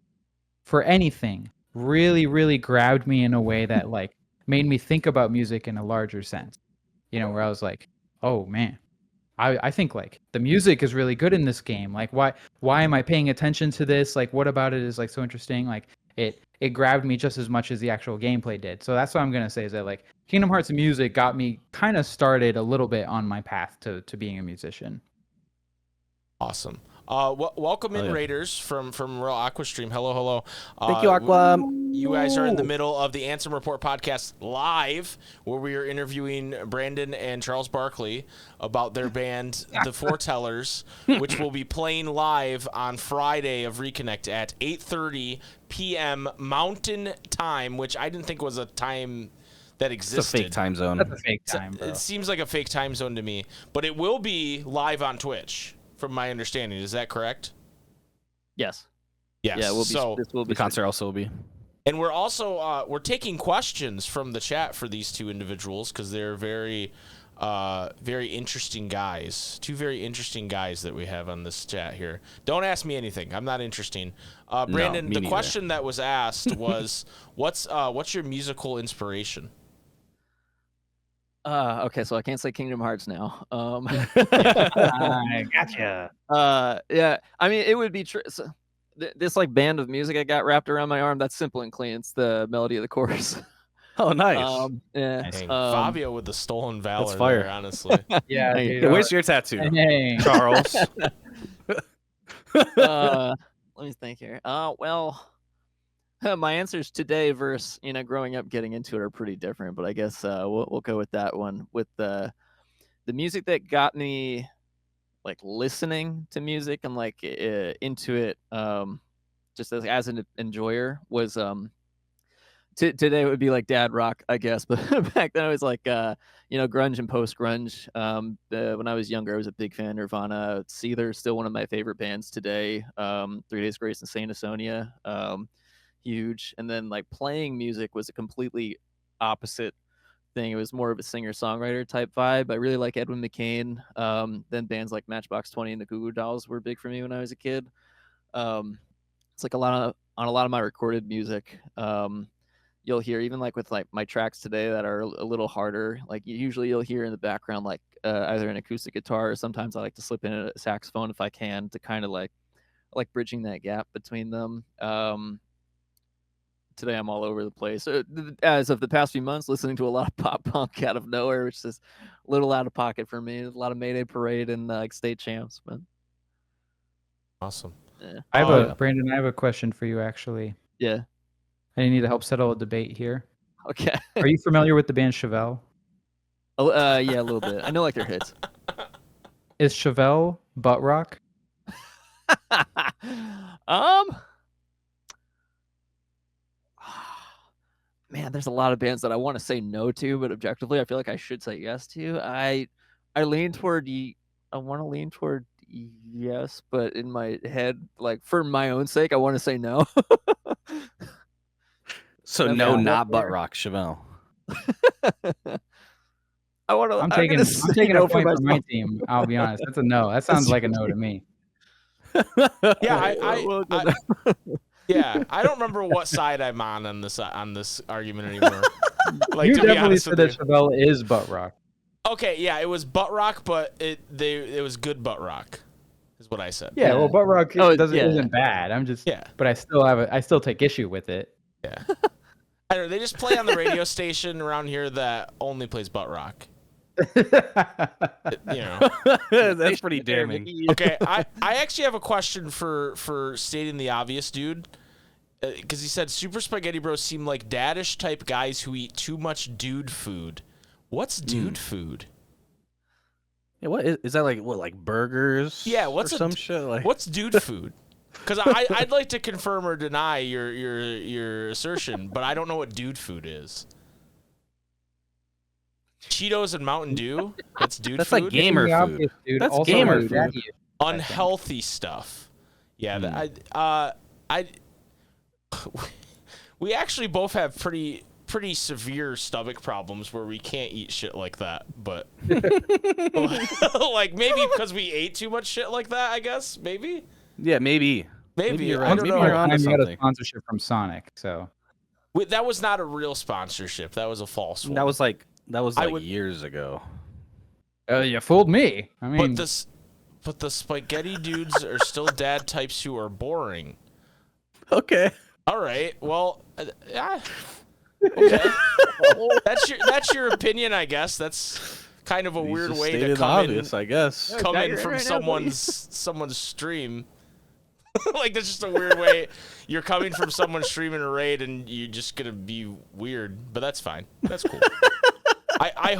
for anything really, really grabbed me in a way that like made me think about music in a larger sense. Where I was like, oh man, I think like the music is really good in this game. Like, why am I paying attention to this? Like, what about it is like so interesting? Like, it grabbed me just as much as the actual gameplay did. So that's what I'm gonna say, is that like Kingdom Hearts music got me kind of started a little bit on my path to being a musician. Awesome. Welcome in, yeah. Raiders from Royal Aqua Stream. Hello. Thank you, Aqua. You guys are in the middle of the Ansem Report podcast live, where we are interviewing Brandon and Charles Barkley about their band, the Foretellers, which will be playing live on Friday of Reconnect at 8:30 p.m. Mountain Time, which I didn't think was a time that It's existed. a fake time zone. That's a fake time, bro. It seems like a fake time zone to me, but it will be live on Twitch, from my understanding. Is that correct? Yes. Yes. Yeah, this will be The concert also will be. And we're also we're taking questions from the chat for these two individuals because they're very, very interesting guys. Two very interesting guys that we have on this chat here. Don't ask me anything. I'm not interesting. Brandon, me the neither. question that was asked was, what's your musical inspiration? Okay, so I can't say Kingdom Hearts now. I gotcha. Yeah, I mean, it would be so, this like band of music I got wrapped around my arm. That's simple and clean. It's the melody of the chorus. Oh, nice. Yeah. Dang, Fabio with the stolen valor. That's fire. There, honestly. Yeah, Hey, dude, Yeah, where's your tattoo, Dang. Charles? Let me think here. Well, my answers today versus growing up getting into it are pretty different, but I guess we'll go with that one. With the music that got me like listening to music and like into it, just as an enjoyer was today it would be like dad rock, I guess, but back then it was like grunge and post grunge. When I was younger, I was a big fan of Nirvana. Seether's still one of my favorite bands today. 3 Days Grace and Saint Asonia, huge. And then like playing music was a completely opposite thing. It was more of a singer-songwriter type vibe. I really like Edwin McCain. Then bands like Matchbox 20 and the Goo Goo Dolls were big for me when I was a kid. It's like on a lot of my recorded music. You'll hear even like with like my tracks today that are a little harder, like usually you'll hear in the background like either an acoustic guitar, or sometimes I like to slip in a saxophone if I can, to kind of like bridging that gap between them. Today I'm all over the place. As of the past few months, listening to a lot of pop punk out of nowhere, which is a little out of pocket for me. A lot of Mayday Parade and like State Champs, but Awesome. yeah. Brandon, I have a question for you actually. Yeah. I need to help settle a debate here. Okay. Are you familiar with the band Chevelle? Oh, yeah, a little bit. I know like their hits. Is Chevelle butt rock? Man, there's a lot of bands that I want to say no to, but objectively, I feel like I should say yes to. I lean toward I want to lean toward yes, but in my head, like for my own sake, I want to say no. So Okay. no, not butt rock, Chevelle. I want to. I'm taking no a point for my myself. team. I'll be honest. That's a no. That sounds like a no to me. Yeah, Well, yeah, I don't remember what side I'm on this argument anymore. Like, You to be definitely honest said with that Chevelle is butt rock. Okay, yeah, it was butt rock, but it was good butt rock, is what I said. Yeah, well, butt rock Oh, isn't bad. I'm just Yeah. but I still take issue with it. Yeah. I don't know, they just play on the radio station around here that only plays butt rock. You know. That's pretty damning. Okay, I actually have a question for stating the obvious, dude. Because he said Super Spaghetti Bros seem like daddish type guys who eat too much dude food. What's dude food? Yeah, what is that like? What, like burgers? Yeah, what's or some shit like? What's dude food? Because I'd like to confirm or deny your assertion, but I don't know what dude food is. Cheetos and Mountain Dew? That's dude That's food? like gamer The food. obvious, dude. That's Also gamer has food. daddy issues, I think. Unhealthy stuff. Yeah, we actually both have pretty severe stomach problems where we can't eat shit like that, but like maybe because we ate too much shit like that, I guess. Maybe Yeah, maybe. Maybe you're I right. don't Maybe know. you're onto Time you got a something. sponsorship from Sonic, so that was not a real sponsorship. That was a false one. That was like I would- years ago. you fooled me. I mean, but the spaghetti dudes are still dad types who are boring. Okay. All right. Well, yeah. Okay. that's your opinion, I guess. That's kind of a You weird just way to stated come obvious, in. I guess. Come Yeah, in you're from right now, buddy. someone's stream. Like that's just a weird way. You're coming from someone's stream in a raid, and you're just gonna be weird. But that's fine. That's cool. I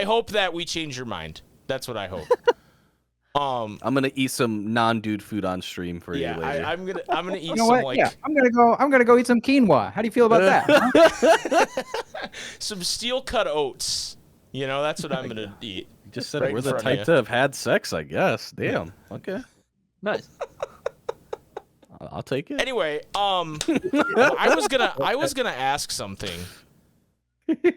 hope that we change your mind. That's what I hope. Um, I'm gonna eat some non-dude food on stream for yeah, you later. I'm gonna eat You know some what? like Yeah, I'm gonna go eat some quinoa. How do you feel about that? Huh? some steel cut oats. You know, that's what I'm gonna eat. You just said right we're in the front of type you. to have had sex, I guess. Damn. Okay. Nice. I'll take it. Anyway, I was gonna ask something,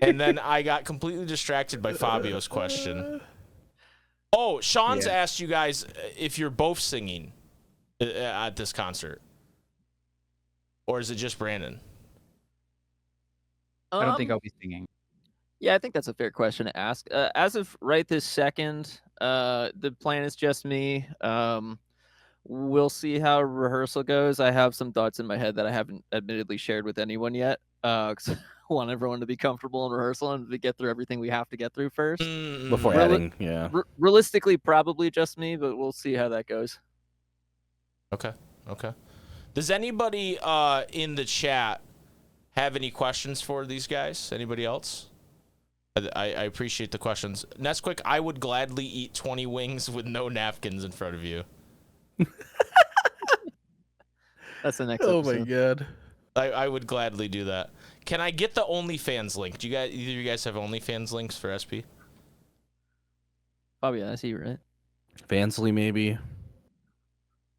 and then I got completely distracted by Fabio's question. Oh, Sean's asked you guys if you're both singing at this concert, or is it just Brandon? I don't think I'll be singing. Yeah, I think that's a fair question to ask. As of right this second, the plan is just me. We'll see how rehearsal goes. I have some thoughts in my head that I haven't admittedly shared with anyone yet. 'Cause I want everyone to be comfortable in rehearsal and to get through everything we have to get through first. Before adding, yeah. Realistically, probably just me, but we'll see how that goes. Okay. Does anybody in the chat have any questions for these guys? Anybody else? I appreciate the questions. Nesquik, I would gladly eat 20 wings with no napkins in front of you. That's the next Oh episode. my god. I would gladly do that. Can I get the OnlyFans link? Do you guys, either of you guys have OnlyFans links for SP? Oh yeah, I see you, right? Fansly, maybe.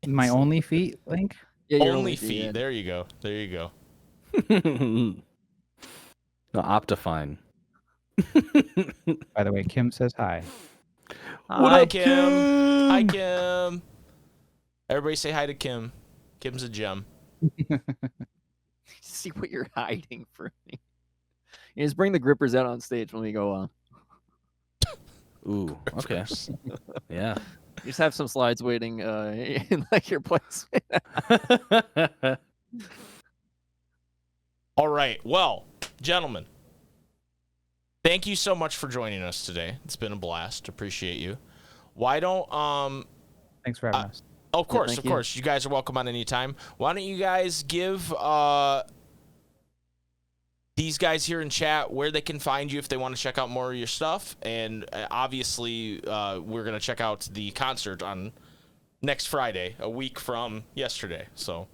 My only feet link. Yeah, your Only OnlyFeed, feet. yeah. There you go. There you go. No, Optifine. By the way, Kim says hi. Hi, Kim. Hi, Kim. Everybody say hi to Kim. Kim's a gem. See what you're hiding from me. You just bring the grippers out on stage when we go on. Ooh, okay. Yeah. You just have some slides waiting in like your place. All right. Well, gentlemen, thank you so much for joining us today. It's been a blast. Appreciate you. Why don't Thanks for having us. of course, thank of you. course. You guys are welcome on any time. Why don't you guys give these guys here in chat where they can find you if they want to check out more of your stuff, and obviously we're gonna check out the concert on next Friday, a week from yesterday. So,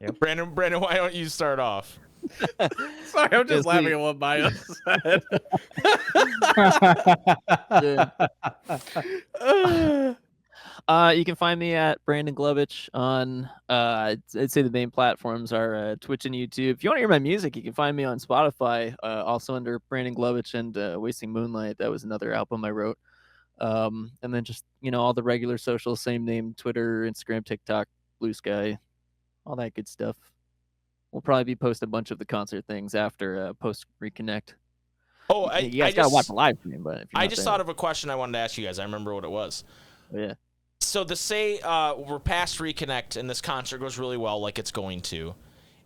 Yep. Brandon, why don't you start off? Sorry, I'm just Yes, laughing we- at what Maya said. You can find me at brandonglovich on I'd say the main platforms are Twitch and YouTube. If you want to hear my music, you can find me on Spotify, also under Brandon Glovich and Wasting Moonlight. That was another album I wrote. And then just all the regular socials, same name, Twitter, Instagram, TikTok, Blue Sky, all that good stuff. We'll probably be posting a bunch of the concert things after post Reconnect. Oh, You guys gotta watch the live stream, but if you're I not just there- thought of a question I wanted to ask you guys. I remember what it was. yeah. So to say we're past Reconnect and this concert goes really well, like it's going to,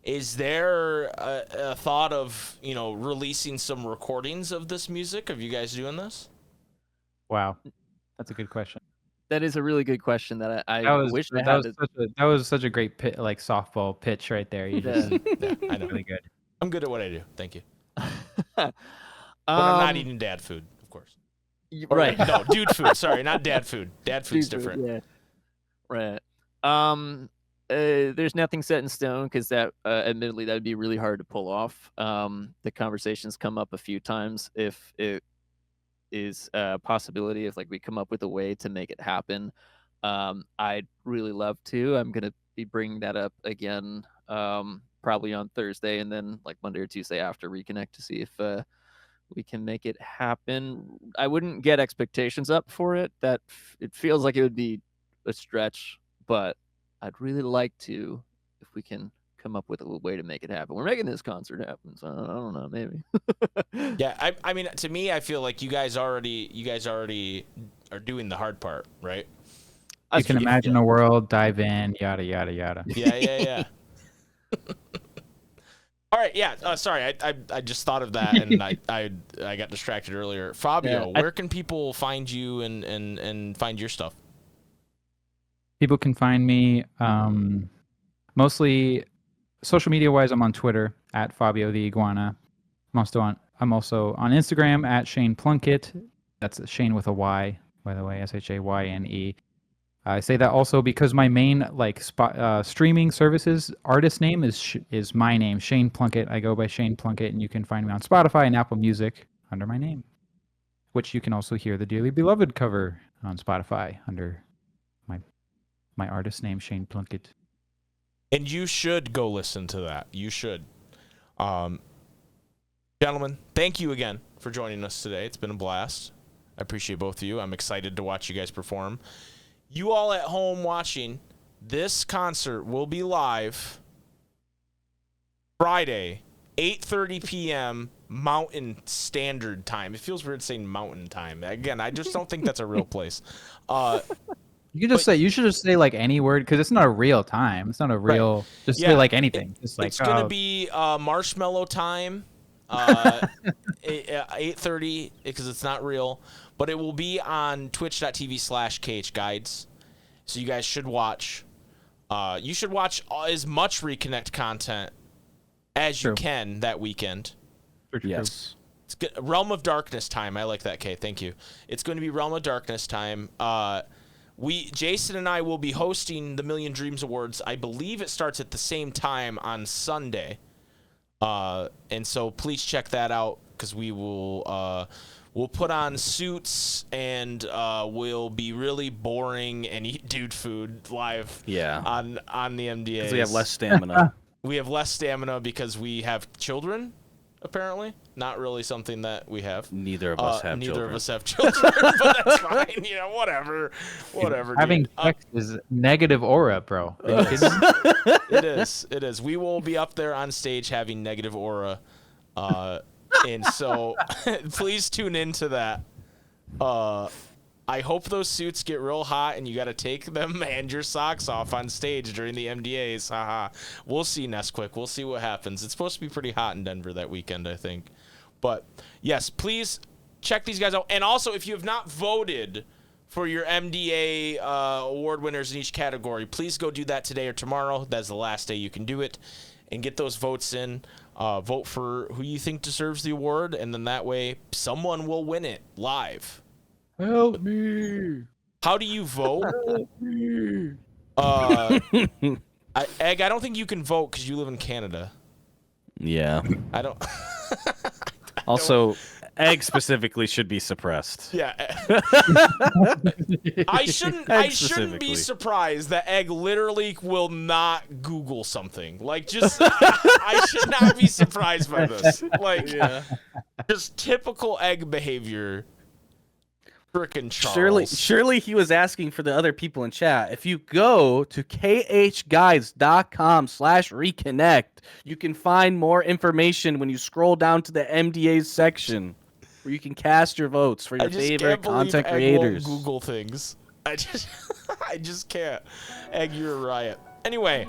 is there a thought of releasing some recordings of this music? Of you guys doing this? Wow, that's a good question. That is a really good question that I That was wish I that had. was such a that was such a great like softball pitch right there. You just Yeah, I know. really good. I'm good at what I do. Thank you. But But I'm not eating dad food, of course. Or, right. No, dude food. Sorry, not dad food. Dad food's Dude food, different. Yeah. Right. There's nothing set in stone because that, admittedly, that would be really hard to pull off. The conversations come up a few times if it is a possibility if like we come up with a way to make it happen. I'd really love to. I'm gonna be bringing that up again, probably on Thursday and then like Monday or Tuesday after Reconnect to see if we can make it happen. I wouldn't get expectations up for it. It feels like it would be a stretch, but I'd really like to if we can come up with a way to make it happen. We're making this concert happen, so I don't know, maybe. Yeah, I mean, to me, I feel like you guys already are doing the hard part, right? You can imagine a world, dive in, yada yada yada. Yeah. All right, yeah. Sorry, I just thought of that, and I got distracted earlier. Fabio, Yeah, where can people find you and find your stuff? People can find me mostly social media wise. I'm on Twitter at Fabio the Iguana. I'm also on Instagram at Shane Plunkett. That's Shane with a Y, by the way, Shayne. I say that also because my main streaming services artist name is my name, Shane Plunkett. I go by Shane Plunkett, and you can find me on Spotify and Apple Music under my name, which you can also hear the Dearly Beloved cover on Spotify under my artist name, Shane Plunkett. And you should go listen to that. You should. Gentlemen, thank you again for joining us today. It's been a blast. I appreciate both of you. I'm excited to watch you guys perform. You all at home watching, this concert will be live Friday, 8:30 p.m. Mountain Standard Time. It feels weird saying Mountain Time. Again, I just don't think that's a real place. You should just say like any word because it's not a real time. It's not a real. Right. Just say like anything. It's gonna be Marshmallow Time, 8:30 because it's not real, but it will be on twitch.tv/khguides. So you guys should watch. You should watch as much Reconnect content as you can that weekend. Yes. It's good. Realm of Darkness time. I like that, Kay. Thank you. It's going to be Realm of Darkness time. Jason and I will be hosting the Million Dreams Awards. I believe it starts at the same time on Sunday. And so please check that out because we will we'll put on suits and we'll be really boring and eat dude food live on the MDA. Because we have less stamina. We have less stamina because we have children, apparently. Not really something that we have. Neither of us have children. children. Neither of us have children, but that's fine. You know, whatever. Having sex is negative aura, bro. It is. It is. We will be up there on stage having negative aura. And so please tune into that. I hope those suits get real hot and you got to take them and your socks off on stage during the MDAs. Haha. We'll see, Nesquik. We'll see what happens. It's supposed to be pretty hot in Denver that weekend, I think. But, yes, please check these guys out. And also, if you have not voted for your MDA award winners in each category, please go do that today or tomorrow. That's the last day you can do it. And get those votes in. Vote for who you think deserves the award. And then that way, someone will win it live. Help me. How do you vote? Help me. Egg, I don't think you can vote because you live in Canada. Yeah. I don't. Also, Egg specifically should be suppressed. Yeah. I shouldn't be surprised that Egg literally will not Google something. Like, just I should not be surprised by this. Like, just typical Egg behavior. Frickin' Charles. Surely he was asking for the other people in chat. If you go to khguides.com/reconnect, you can find more information when you scroll down to the MDAs section where you can cast your votes for your favorite content creators. Egg won't Google things. I just can't. Egg, you're a riot. Anyway,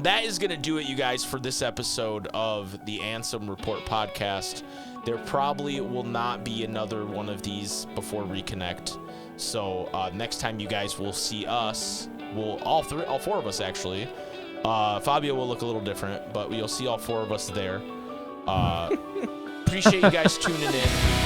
that is going to do it, you guys, for this episode of the Ansem Report podcast. There probably will not be another one of these before Reconnect. So next time you guys will see us, all four of us actually. Fabio will look a little different, but you'll see all four of us there. Appreciate you guys tuning in.